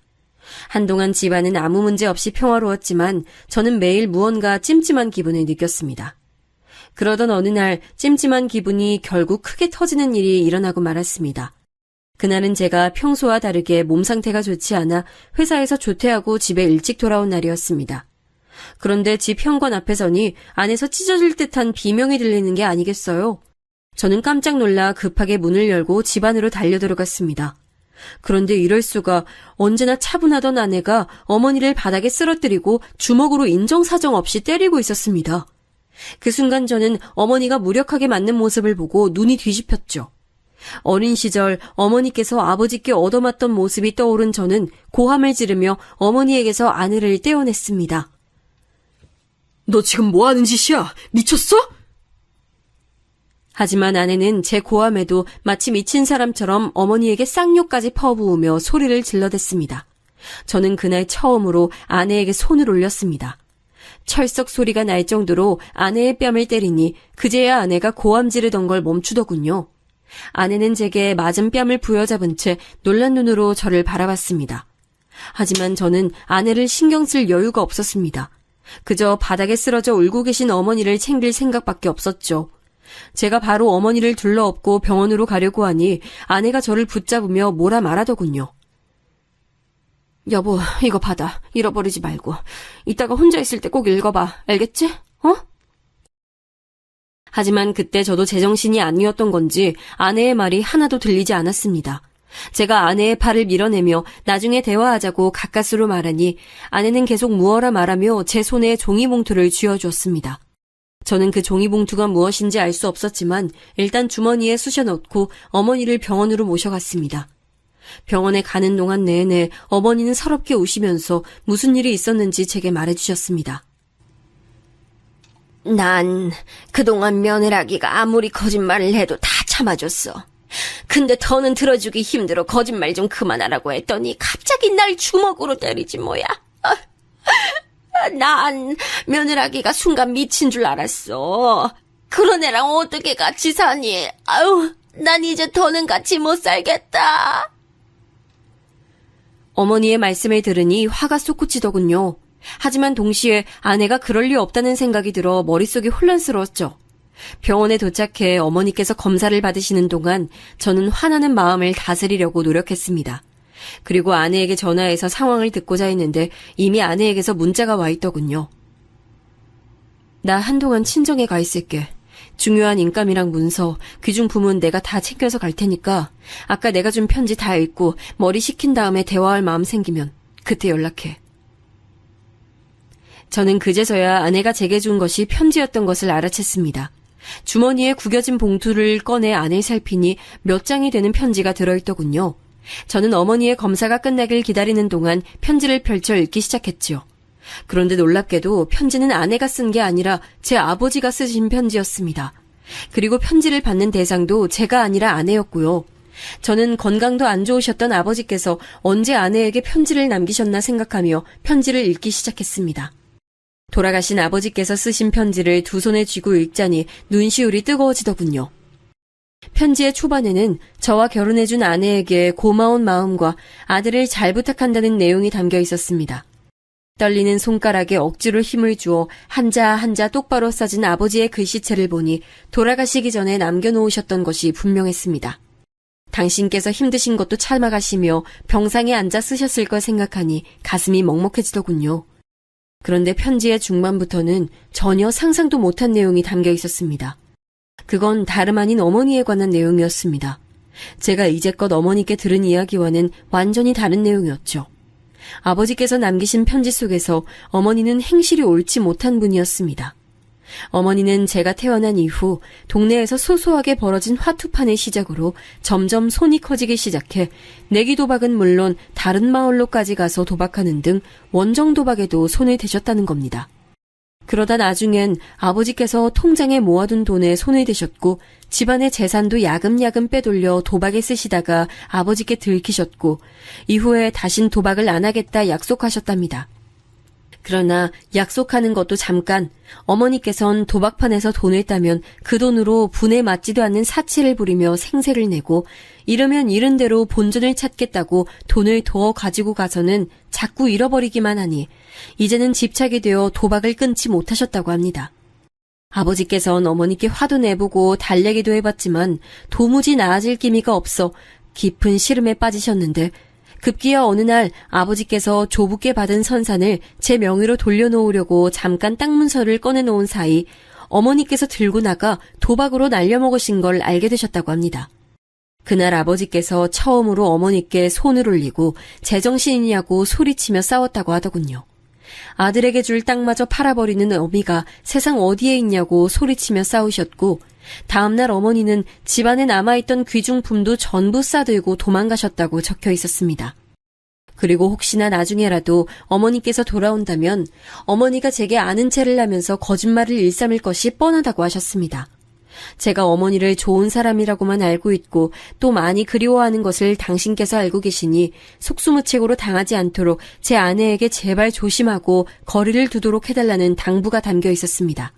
한동안 집안은 아무 문제 없이 평화로웠지만 저는 매일 무언가 찜찜한 기분을 느꼈습니다. 그러던 어느 날 찜찜한 기분이 결국 크게 터지는 일이 일어나고 말았습니다. 그날은 제가 평소와 다르게 몸 상태가 좋지 않아 회사에서 조퇴하고 집에 일찍 돌아온 날이었습니다. 그런데 집 현관 앞에 서니 안에서 찢어질 듯한 비명이 들리는 게 아니겠어요? 저는 깜짝 놀라 급하게 문을 열고 집 안으로 달려들어갔습니다. 그런데 이럴 수가, 언제나 차분하던 아내가 어머니를 바닥에 쓰러뜨리고 주먹으로 인정사정 없이 때리고 있었습니다. 그 순간 저는 어머니가 무력하게 맞는 모습을 보고 눈이 뒤집혔죠. 어린 시절 어머니께서 아버지께 얻어맞던 모습이 떠오른 저는 고함을 지르며 어머니에게서 아내를 떼어냈습니다. 너 지금 뭐 하는 짓이야? 미쳤어? 하지만 아내는 제 고함에도 마치 미친 사람처럼 어머니에게 쌍욕까지 퍼부으며 소리를 질러댔습니다. 저는 그날 처음으로 아내에게 손을 올렸습니다. 철썩 소리가 날 정도로 아내의 뺨을 때리니 그제야 아내가 고함 지르던 걸 멈추더군요. 아내는 제게 맞은 뺨을 부여잡은 채 놀란 눈으로 저를 바라봤습니다. 하지만 저는 아내를 신경 쓸 여유가 없었습니다. 그저 바닥에 쓰러져 울고 계신 어머니를 챙길 생각밖에 없었죠. 제가 바로 어머니를 둘러엎고 병원으로 가려고 하니 아내가 저를 붙잡으며 뭐라 말하더군요. 여보, 이거 받아. 잃어버리지 말고. 이따가 혼자 있을 때 꼭 읽어봐. 알겠지? 어? 하지만 그때 저도 제정신이 아니었던 건지 아내의 말이 하나도 들리지 않았습니다. 제가 아내의 팔을 밀어내며 나중에 대화하자고 가까스로 말하니 아내는 계속 무어라 말하며 제 손에 종이봉투를 쥐어주었습니다. 저는 그 종이봉투가 무엇인지 알 수 없었지만 일단 주머니에 쑤셔 넣고 어머니를 병원으로 모셔갔습니다. 병원에 가는 동안 내내 어머니는 서럽게 우시면서 무슨 일이 있었는지 제게 말해주셨습니다. 난 그동안 며느라기가 아무리 거짓말을 해도 다 참아줬어. 근데 더는 들어주기 힘들어 거짓말 좀 그만하라고 했더니 갑자기 날 주먹으로 때리지 뭐야. 난 며느라기가 순간 미친 줄 알았어. 그런 애랑 어떻게 같이 사니? 아유, 난 이제 더는 같이 못 살겠다. 어머니의 말씀을 들으니 화가 솟구치더군요. 하지만 동시에 아내가 그럴 리 없다는 생각이 들어 머릿속이 혼란스러웠죠. 병원에 도착해 어머니께서 검사를 받으시는 동안 저는 화나는 마음을 다스리려고 노력했습니다. 그리고 아내에게 전화해서 상황을 듣고자 했는데 이미 아내에게서 문자가 와 있더군요. 나 한동안 친정에 가 있을게. 중요한 인감이랑 문서, 귀중품은 내가 다 챙겨서 갈 테니까 아까 내가 준 편지 다 읽고 머리 식힌 다음에 대화할 마음 생기면 그때 연락해. 저는 그제서야 아내가 제게 준 것이 편지였던 것을 알아챘습니다. 주머니에 구겨진 봉투를 꺼내 안을 살피니 몇 장이 되는 편지가 들어있더군요. 저는 어머니의 검사가 끝나길 기다리는 동안 편지를 펼쳐 읽기 시작했지요. 그런데 놀랍게도 편지는 아내가 쓴 게 아니라 제 아버지가 쓰신 편지였습니다. 그리고 편지를 받는 대상도 제가 아니라 아내였고요. 저는 건강도 안 좋으셨던 아버지께서 언제 아내에게 편지를 남기셨나 생각하며 편지를 읽기 시작했습니다. 돌아가신 아버지께서 쓰신 편지를 두 손에 쥐고 읽자니 눈시울이 뜨거워지더군요. 편지의 초반에는 저와 결혼해준 아내에게 고마운 마음과 아들을 잘 부탁한다는 내용이 담겨 있었습니다. 떨리는 손가락에 억지로 힘을 주어 한자 한자 똑바로 써진 아버지의 글씨체를 보니 돌아가시기 전에 남겨놓으셨던 것이 분명했습니다. 당신께서 힘드신 것도 참아가시며 병상에 앉아 쓰셨을 걸 생각하니 가슴이 먹먹해지더군요. 그런데 편지의 중반부터는 전혀 상상도 못한 내용이 담겨 있었습니다. 그건 다름 아닌 어머니에 관한 내용이었습니다. 제가 이제껏 어머니께 들은 이야기와는 완전히 다른 내용이었죠. 아버지께서 남기신 편지 속에서 어머니는 행실이 옳지 못한 분이었습니다. 어머니는 제가 태어난 이후 동네에서 소소하게 벌어진 화투판을 시작으로 점점 손이 커지기 시작해 내기 도박은 물론 다른 마을로까지 가서 도박하는 등 원정 도박에도 손을 대셨다는 겁니다. 그러다 나중엔 아버지께서 통장에 모아둔 돈에 손을 대셨고 집안의 재산도 야금야금 빼돌려 도박에 쓰시다가 아버지께 들키셨고 이후에 다신 도박을 안 하겠다 약속하셨답니다. 그러나 약속하는 것도 잠깐, 어머니께선 도박판에서 돈을 따면 그 돈으로 분에 맞지도 않는 사치를 부리며 생색을 내고 이러면 이른 대로 본전을 찾겠다고 돈을 더 가지고 가서는 자꾸 잃어버리기만 하니 이제는 집착이 되어 도박을 끊지 못하셨다고 합니다. 아버지께선 어머니께 화도 내보고 달래기도 해봤지만 도무지 나아질 기미가 없어 깊은 시름에 빠지셨는데 급기야 어느 날 아버지께서 조부께 받은 선산을 제 명의로 돌려놓으려고 잠깐 땅 문서를 꺼내놓은 사이 어머니께서 들고 나가 도박으로 날려먹으신 걸 알게 되셨다고 합니다. 그날 아버지께서 처음으로 어머니께 손을 올리고 제정신이냐고 소리치며 싸웠다고 하더군요. 아들에게 줄 땅마저 팔아버리는 어미가 세상 어디에 있냐고 소리치며 싸우셨고 다음날 어머니는 집안에 남아있던 귀중품도 전부 싸들고 도망가셨다고 적혀 있었습니다. 그리고 혹시나 나중에라도 어머니께서 돌아온다면 어머니가 제게 아는 체를 하면서 거짓말을 일삼을 것이 뻔하다고 하셨습니다. 제가 어머니를 좋은 사람이라고만 알고 있고 또 많이 그리워하는 것을 당신께서 알고 계시니 속수무책으로 당하지 않도록 제 아내에게 제발 조심하고 거리를 두도록 해달라는 당부가 담겨 있었습니다.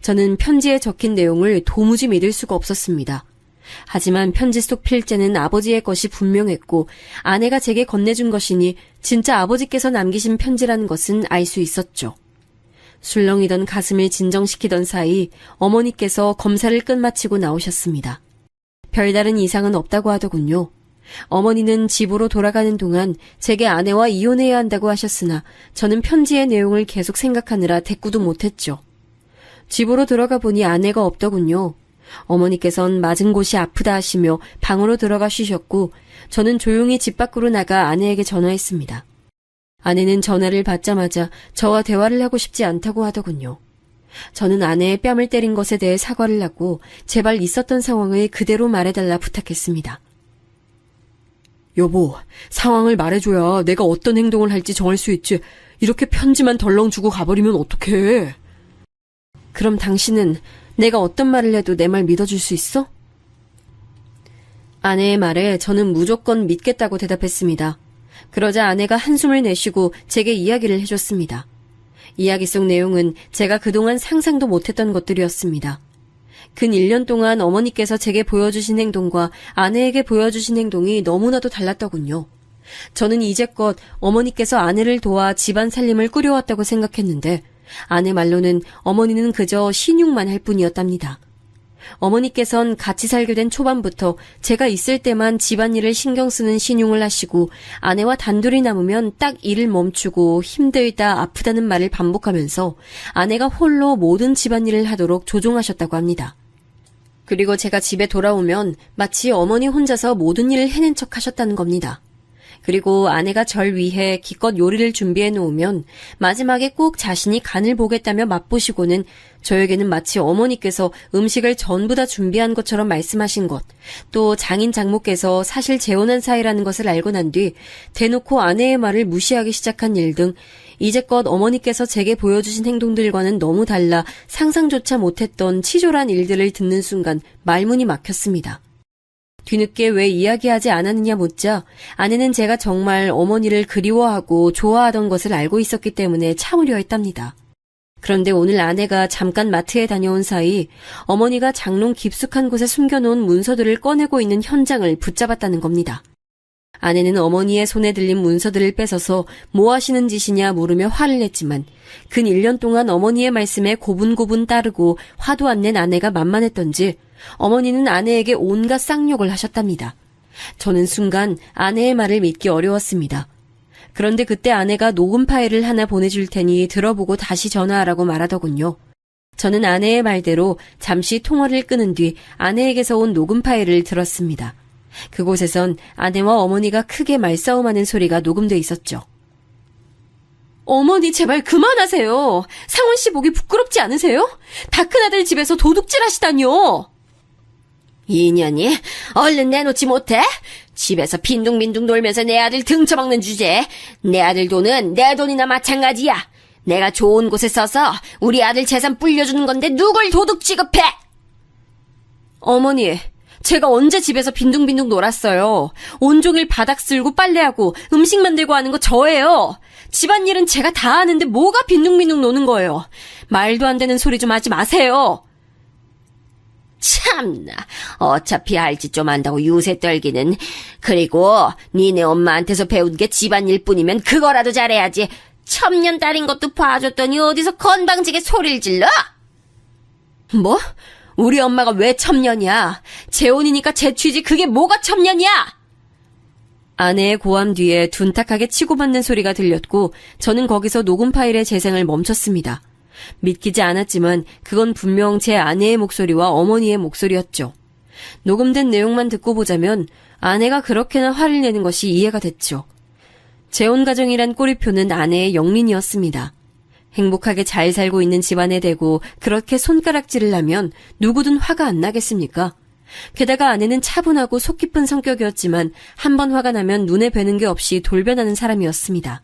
저는 편지에 적힌 내용을 도무지 믿을 수가 없었습니다. 하지만 편지 속 필자는 아버지의 것이 분명했고 아내가 제게 건네준 것이니 진짜 아버지께서 남기신 편지라는 것은 알 수 있었죠. 술렁이던 가슴을 진정시키던 사이 어머니께서 검사를 끝마치고 나오셨습니다. 별다른 이상은 없다고 하더군요. 어머니는 집으로 돌아가는 동안 제게 아내와 이혼해야 한다고 하셨으나 저는 편지의 내용을 계속 생각하느라 대꾸도 못했죠. 집으로 들어가 보니 아내가 없더군요. 어머니께선 맞은 곳이 아프다 하시며 방으로 들어가 쉬셨고 저는 조용히 집 밖으로 나가 아내에게 전화했습니다. 아내는 전화를 받자마자 저와 대화를 하고 싶지 않다고 하더군요. 저는 아내의 뺨을 때린 것에 대해 사과를 하고 제발 있었던 상황을 그대로 말해달라 부탁했습니다. 여보, 상황을 말해줘야 내가 어떤 행동을 할지 정할 수 있지. 이렇게 편지만 덜렁 주고 가버리면 어떡해. 그럼 당신은 내가 어떤 말을 해도 내 말 믿어줄 수 있어? 아내의 말에 저는 무조건 믿겠다고 대답했습니다. 그러자 아내가 한숨을 내쉬고 제게 이야기를 해줬습니다. 이야기 속 내용은 제가 그동안 상상도 못했던 것들이었습니다. 근 1년 동안 어머니께서 제게 보여주신 행동과 아내에게 보여주신 행동이 너무나도 달랐더군요. 저는 이제껏 어머니께서 아내를 도와 집안 살림을 꾸려왔다고 생각했는데 아내 말로는 어머니는 그저 신용만 할 뿐이었답니다. 어머니께선 같이 살게 된 초반부터 제가 있을 때만 집안일을 신경 쓰는 신용을 하시고 아내와 단둘이 남으면 딱 일을 멈추고 힘들다 아프다는 말을 반복하면서 아내가 홀로 모든 집안일을 하도록 조종하셨다고 합니다. 그리고 제가 집에 돌아오면 마치 어머니 혼자서 모든 일을 해낸 척 하셨다는 겁니다. 그리고 아내가 절 위해 기껏 요리를 준비해 놓으면 마지막에 꼭 자신이 간을 보겠다며 맛보시고는 저에게는 마치 어머니께서 음식을 전부 다 준비한 것처럼 말씀하신 것, 또 장인 장모께서 사실 재혼한 사이라는 것을 알고 난 뒤 대놓고 아내의 말을 무시하기 시작한 일 등 이제껏 어머니께서 제게 보여주신 행동들과는 너무 달라 상상조차 못했던 치졸한 일들을 듣는 순간 말문이 막혔습니다. 뒤늦게 왜 이야기하지 않았느냐 묻자 아내는 제가 정말 어머니를 그리워하고 좋아하던 것을 알고 있었기 때문에 참으려 했답니다. 그런데 오늘 아내가 잠깐 마트에 다녀온 사이 어머니가 장롱 깊숙한 곳에 숨겨놓은 문서들을 꺼내고 있는 현장을 붙잡았다는 겁니다. 아내는 어머니의 손에 들린 문서들을 뺏어서 뭐 하시는 짓이냐 물으며 화를 냈지만 근 1년 동안 어머니의 말씀에 고분고분 따르고 화도 안 낸 아내가 만만했던지 어머니는 아내에게 온갖 쌍욕을 하셨답니다. 저는 순간 아내의 말을 믿기 어려웠습니다. 그런데 그때 아내가 녹음 파일을 하나 보내줄 테니 들어보고 다시 전화하라고 말하더군요. 저는 아내의 말대로 잠시 통화를 끊은 뒤 아내에게서 온 녹음 파일을 들었습니다. 그곳에선 아내와 어머니가 크게 말싸움하는 소리가 녹음돼 있었죠. 어머니 제발 그만하세요. 상원 씨 보기 부끄럽지 않으세요? 다 큰아들 집에서 도둑질 하시다뇨. 이년이 얼른 내놓지 못해? 집에서 빈둥빈둥 놀면서 내 아들 등쳐먹는 주제에 내 아들 돈은 내 돈이나 마찬가지야. 내가 좋은 곳에 써서 우리 아들 재산 불려주는 건데 누굴 도둑 취급해? 어머니, 제가 언제 집에서 빈둥빈둥 놀았어요. 온종일 바닥 쓸고 빨래하고 음식 만들고 하는 거 저예요. 집안일은 제가 다 하는데 뭐가 빈둥빈둥 노는 거예요. 말도 안 되는 소리 좀 하지 마세요. 참나, 어차피 할 짓 좀 안다고 유세 떨기는. 그리고 니네 엄마한테서 배운 게 집안일 뿐이면 그거라도 잘해야지. 첨년 딸인 것도 봐줬더니 어디서 건방지게 소리를 질러? 뭐? 우리 엄마가 왜 첩년이야? 재혼이니까 재취지 그게 뭐가 첩년이야? 아내의 고함 뒤에 둔탁하게 치고받는 소리가 들렸고 저는 거기서 녹음 파일의 재생을 멈췄습니다. 믿기지 않았지만 그건 분명 제 아내의 목소리와 어머니의 목소리였죠. 녹음된 내용만 듣고 보자면 아내가 그렇게나 화를 내는 것이 이해가 됐죠. 재혼 가정이란 꼬리표는 아내의 영린이었습니다. 행복하게 잘 살고 있는 집안에 대고 그렇게 손가락질을 하면 누구든 화가 안 나겠습니까? 게다가 아내는 차분하고 속 깊은 성격이었지만 한 번 화가 나면 눈에 뵈는 게 없이 돌변하는 사람이었습니다.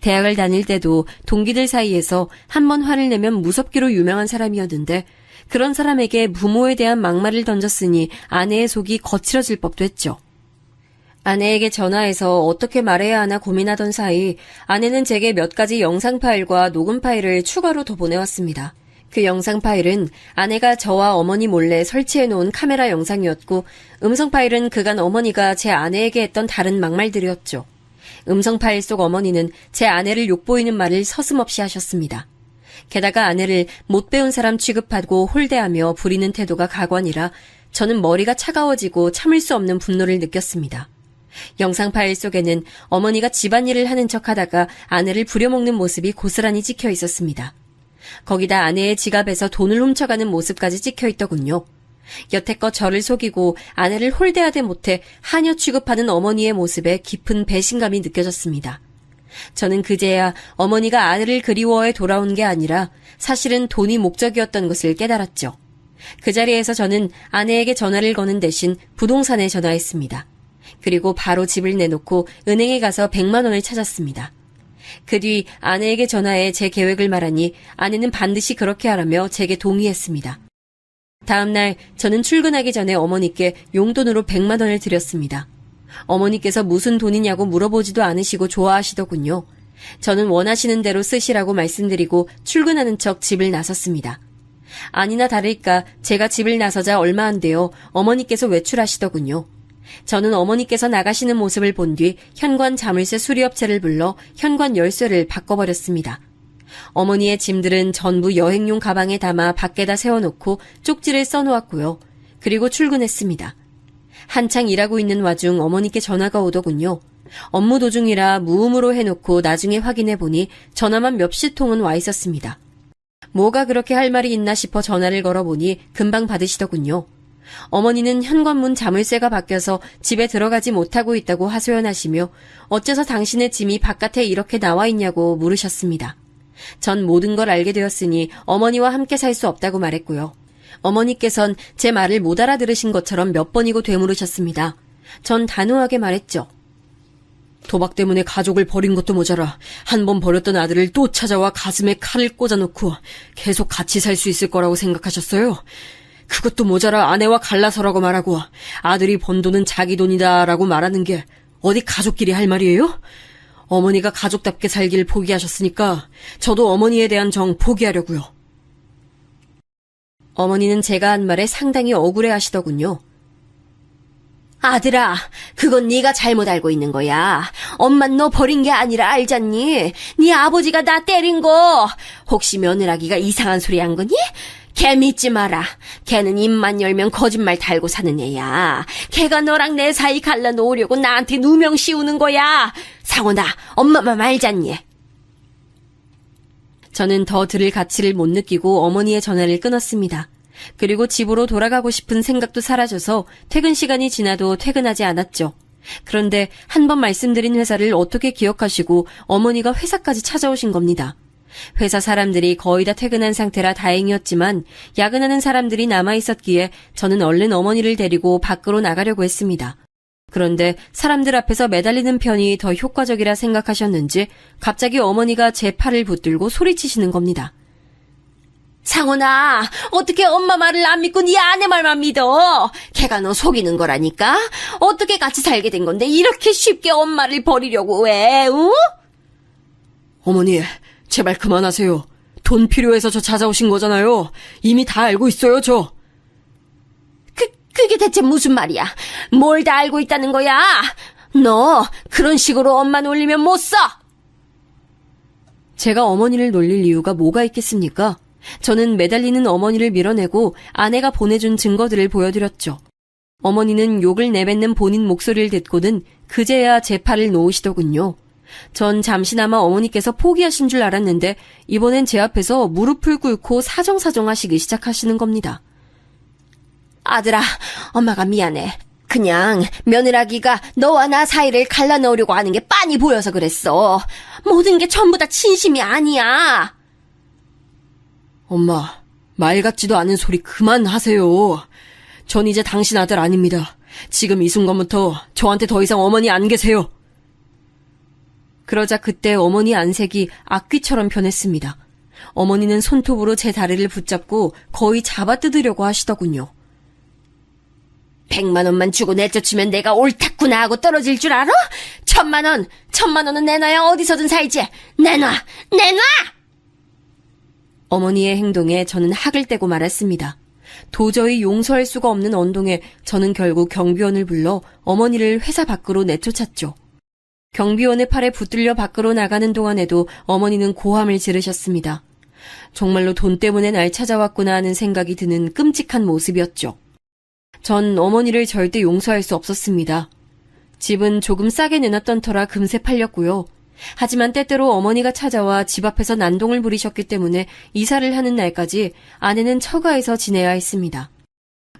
대학을 다닐 때도 동기들 사이에서 한 번 화를 내면 무섭기로 유명한 사람이었는데 그런 사람에게 부모에 대한 막말을 던졌으니 아내의 속이 거칠어질 법도 했죠. 아내에게 전화해서 어떻게 말해야 하나 고민하던 사이 아내는 제게 몇 가지 영상 파일과 녹음 파일을 추가로 더 보내왔습니다. 그 영상 파일은 아내가 저와 어머니 몰래 설치해놓은 카메라 영상이었고 음성 파일은 그간 어머니가 제 아내에게 했던 다른 막말들이었죠. 음성 파일 속 어머니는 제 아내를 욕보이는 말을 서슴없이 하셨습니다. 게다가 아내를 못 배운 사람 취급하고 홀대하며 부리는 태도가 가관이라 저는 머리가 차가워지고 참을 수 없는 분노를 느꼈습니다. 영상 파일 속에는 어머니가 집안일을 하는 척하다가 아내를 부려먹는 모습이 고스란히 찍혀 있었습니다. 거기다 아내의 지갑에서 돈을 훔쳐가는 모습까지 찍혀 있더군요. 여태껏 저를 속이고 아내를 홀대하되 못해 하녀 취급하는 어머니의 모습에 깊은 배신감이 느껴졌습니다. 저는 그제야 어머니가 아내를 그리워해 돌아온 게 아니라 사실은 돈이 목적이었던 것을 깨달았죠. 그 자리에서 저는 아내에게 전화를 거는 대신 부동산에 전화했습니다. 그리고 바로 집을 내놓고 은행에 가서 100만 원을 찾았습니다. 그 뒤 아내에게 전화해 제 계획을 말하니 아내는 반드시 그렇게 하라며 제게 동의했습니다. 다음 날 저는 출근하기 전에 어머니께 용돈으로 100만 원을 드렸습니다. 어머니께서 무슨 돈이냐고 물어보지도 않으시고 좋아하시더군요. 저는 원하시는 대로 쓰시라고 말씀드리고 출근하는 척 집을 나섰습니다. 아니나 다를까 제가 집을 나서자 얼마 안 되어 어머니께서 외출하시더군요. 저는 어머니께서 나가시는 모습을 본 뒤 현관 자물쇠 수리업체를 불러 현관 열쇠를 바꿔버렸습니다. 어머니의 짐들은 전부 여행용 가방에 담아 밖에다 세워놓고 쪽지를 써놓았고요. 그리고 출근했습니다. 한창 일하고 있는 와중 어머니께 전화가 오더군요. 업무 도중이라 무음으로 해놓고 나중에 확인해보니 전화만 몇십 통은 와 있었습니다. 뭐가 그렇게 할 말이 있나 싶어 전화를 걸어보니 금방 받으시더군요. 어머니는 현관문 자물쇠가 바뀌어서 집에 들어가지 못하고 있다고 하소연하시며 어째서 당신의 짐이 바깥에 이렇게 나와 있냐고 물으셨습니다. 전 모든 걸 알게 되었으니 어머니와 함께 살 수 없다고 말했고요. 어머니께선 제 말을 못 알아들으신 것처럼 몇 번이고 되물으셨습니다. 전 단호하게 말했죠. 도박 때문에 가족을 버린 것도 모자라 한 번 버렸던 아들을 또 찾아와 가슴에 칼을 꽂아놓고 계속 같이 살 수 있을 거라고 생각하셨어요? 그것도 모자라 아내와 갈라서라고 말하고 아들이 번 돈은 자기 돈이다라고 말하는 게 어디 가족끼리 할 말이에요? 어머니가 가족답게 살길 포기하셨으니까 저도 어머니에 대한 정 포기하려고요. 어머니는 제가 한 말에 상당히 억울해하시더군요. 아들아, 그건 네가 잘못 알고 있는 거야. 엄만 너 버린 게 아니라 알잖니? 네 아버지가 나 때린 거. 혹시 며느라기가 이상한 소리 한 거니? 걔 믿지 마라. 걔는 입만 열면 거짓말 달고 사는 애야. 걔가 너랑 내 사이 갈라놓으려고 나한테 누명 씌우는 거야. 상원아, 엄마만 알잖니? 저는 더 들을 가치를 못 느끼고 어머니의 전화를 끊었습니다. 그리고 집으로 돌아가고 싶은 생각도 사라져서 퇴근 시간이 지나도 퇴근하지 않았죠. 그런데 한 번 말씀드린 회사를 어떻게 기억하시고 어머니가 회사까지 찾아오신 겁니다. 회사 사람들이 거의 다 퇴근한 상태라 다행이었지만 야근하는 사람들이 남아있었기에 저는 얼른 어머니를 데리고 밖으로 나가려고 했습니다. 그런데 사람들 앞에서 매달리는 편이 더 효과적이라 생각하셨는지 갑자기 어머니가 제 팔을 붙들고 소리치시는 겁니다. 상원아, 어떻게 엄마 말을 안 믿고 네 아내 말만 믿어? 걔가 너 속이는 거라니까? 어떻게 같이 살게 된 건데 이렇게 쉽게 엄마를 버리려고 해, 응? 어머니, 제발 그만하세요. 돈 필요해서 저 찾아오신 거잖아요. 이미 다 알고 있어요, 저. 그게 대체 무슨 말이야? 뭘 다 알고 있다는 거야? 너 그런 식으로 엄마 놀리면 못 써! 제가 어머니를 놀릴 이유가 뭐가 있겠습니까? 저는 매달리는 어머니를 밀어내고 아내가 보내준 증거들을 보여드렸죠. 어머니는 욕을 내뱉는 본인 목소리를 듣고는 그제야 제 팔을 놓으시더군요. 전 잠시나마 어머니께서 포기하신 줄 알았는데 이번엔 제 앞에서 무릎을 꿇고 사정사정 하시기 시작하시는 겁니다. 아들아, 엄마가 미안해. 그냥 며느라기가 너와 나 사이를 갈라놓으려고 하는 게 빤히 보여서 그랬어. 모든 게 전부 다 진심이 아니야. 엄마, 말 같지도 않은 소리 그만하세요. 전 이제 당신 아들 아닙니다. 지금 이 순간부터 저한테 더 이상 어머니 안 계세요. 그러자 그때 어머니 안색이 악귀처럼 변했습니다. 어머니는 손톱으로 제 다리를 붙잡고 거의 잡아뜯으려고 하시더군요. 100만 원만 주고 내쫓으면 내가 옳다구나 하고 떨어질 줄 알아? 1000만 원은 내놔야 어디서든 살지. 내놔! 어머니의 행동에 저는 학을 떼고 말았습니다. 도저히 용서할 수가 없는 언동에 저는 결국 경비원을 불러 어머니를 회사 밖으로 내쫓았죠. 경비원의 팔에 붙들려 밖으로 나가는 동안에도 어머니는 고함을 지르셨습니다. 정말로 돈 때문에 날 찾아왔구나 하는 생각이 드는 끔찍한 모습이었죠. 전 어머니를 절대 용서할 수 없었습니다. 집은 조금 싸게 내놨던 터라 금세 팔렸고요. 하지만 때때로 어머니가 찾아와 집 앞에서 난동을 부리셨기 때문에 이사를 하는 날까지 아내는 처가에서 지내야 했습니다.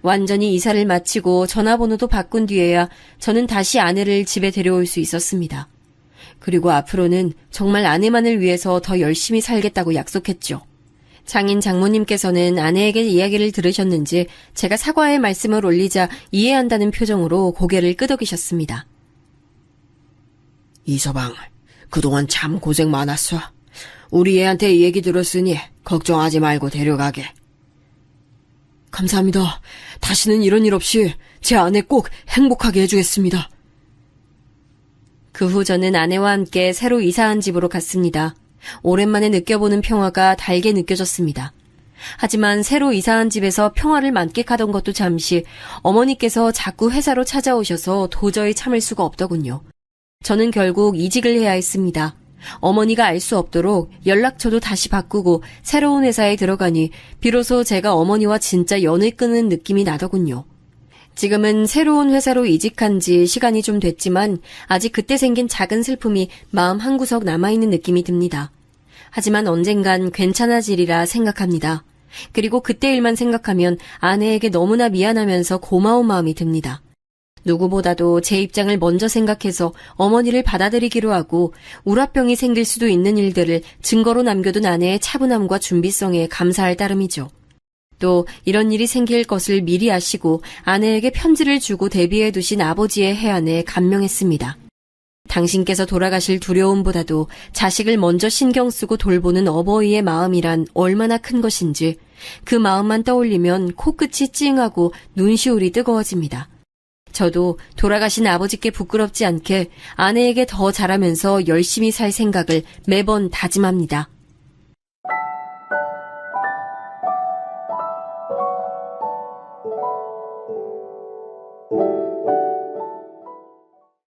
완전히 이사를 마치고 전화번호도 바꾼 뒤에야 저는 다시 아내를 집에 데려올 수 있었습니다. 그리고 앞으로는 정말 아내만을 위해서 더 열심히 살겠다고 약속했죠. 장인 장모님께서는 아내에게 이야기를 들으셨는지 제가 사과의 말씀을 올리자 이해한다는 표정으로 고개를 끄덕이셨습니다. 이서방, 그동안 참 고생 많았어. 우리 애한테 얘기 들었으니 걱정하지 말고 데려가게. 감사합니다. 다시는 이런 일 없이 제 아내 꼭 행복하게 해주겠습니다. 그 후 저는 아내와 함께 새로 이사한 집으로 갔습니다. 오랜만에 느껴보는 평화가 달게 느껴졌습니다. 하지만 새로 이사한 집에서 평화를 만끽하던 것도 잠시 어머니께서 자꾸 회사로 찾아오셔서 도저히 참을 수가 없더군요. 저는 결국 이직을 해야 했습니다. 어머니가 알 수 없도록 연락처도 다시 바꾸고 새로운 회사에 들어가니 비로소 제가 어머니와 진짜 연을 끊는 느낌이 나더군요. 지금은 새로운 회사로 이직한 지 시간이 좀 됐지만 아직 그때 생긴 작은 슬픔이 마음 한구석 남아있는 느낌이 듭니다. 하지만 언젠간 괜찮아지리라 생각합니다. 그리고 그때 일만 생각하면 아내에게 너무나 미안하면서 고마운 마음이 듭니다. 누구보다도 제 입장을 먼저 생각해서 어머니를 받아들이기로 하고 우라병이 생길 수도 있는 일들을 증거로 남겨둔 아내의 차분함과 준비성에 감사할 따름이죠. 또 이런 일이 생길 것을 미리 아시고 아내에게 편지를 주고 대비해 두신 아버지의 해안에 감명했습니다. 당신께서 돌아가실 두려움보다도 자식을 먼저 신경 쓰고 돌보는 어버이의 마음이란 얼마나 큰 것인지 그 마음만 떠올리면 코끝이 찡하고 눈시울이 뜨거워집니다. 저도 돌아가신 아버지께 부끄럽지 않게 아내에게 더 잘하면서 열심히 살 생각을 매번 다짐합니다.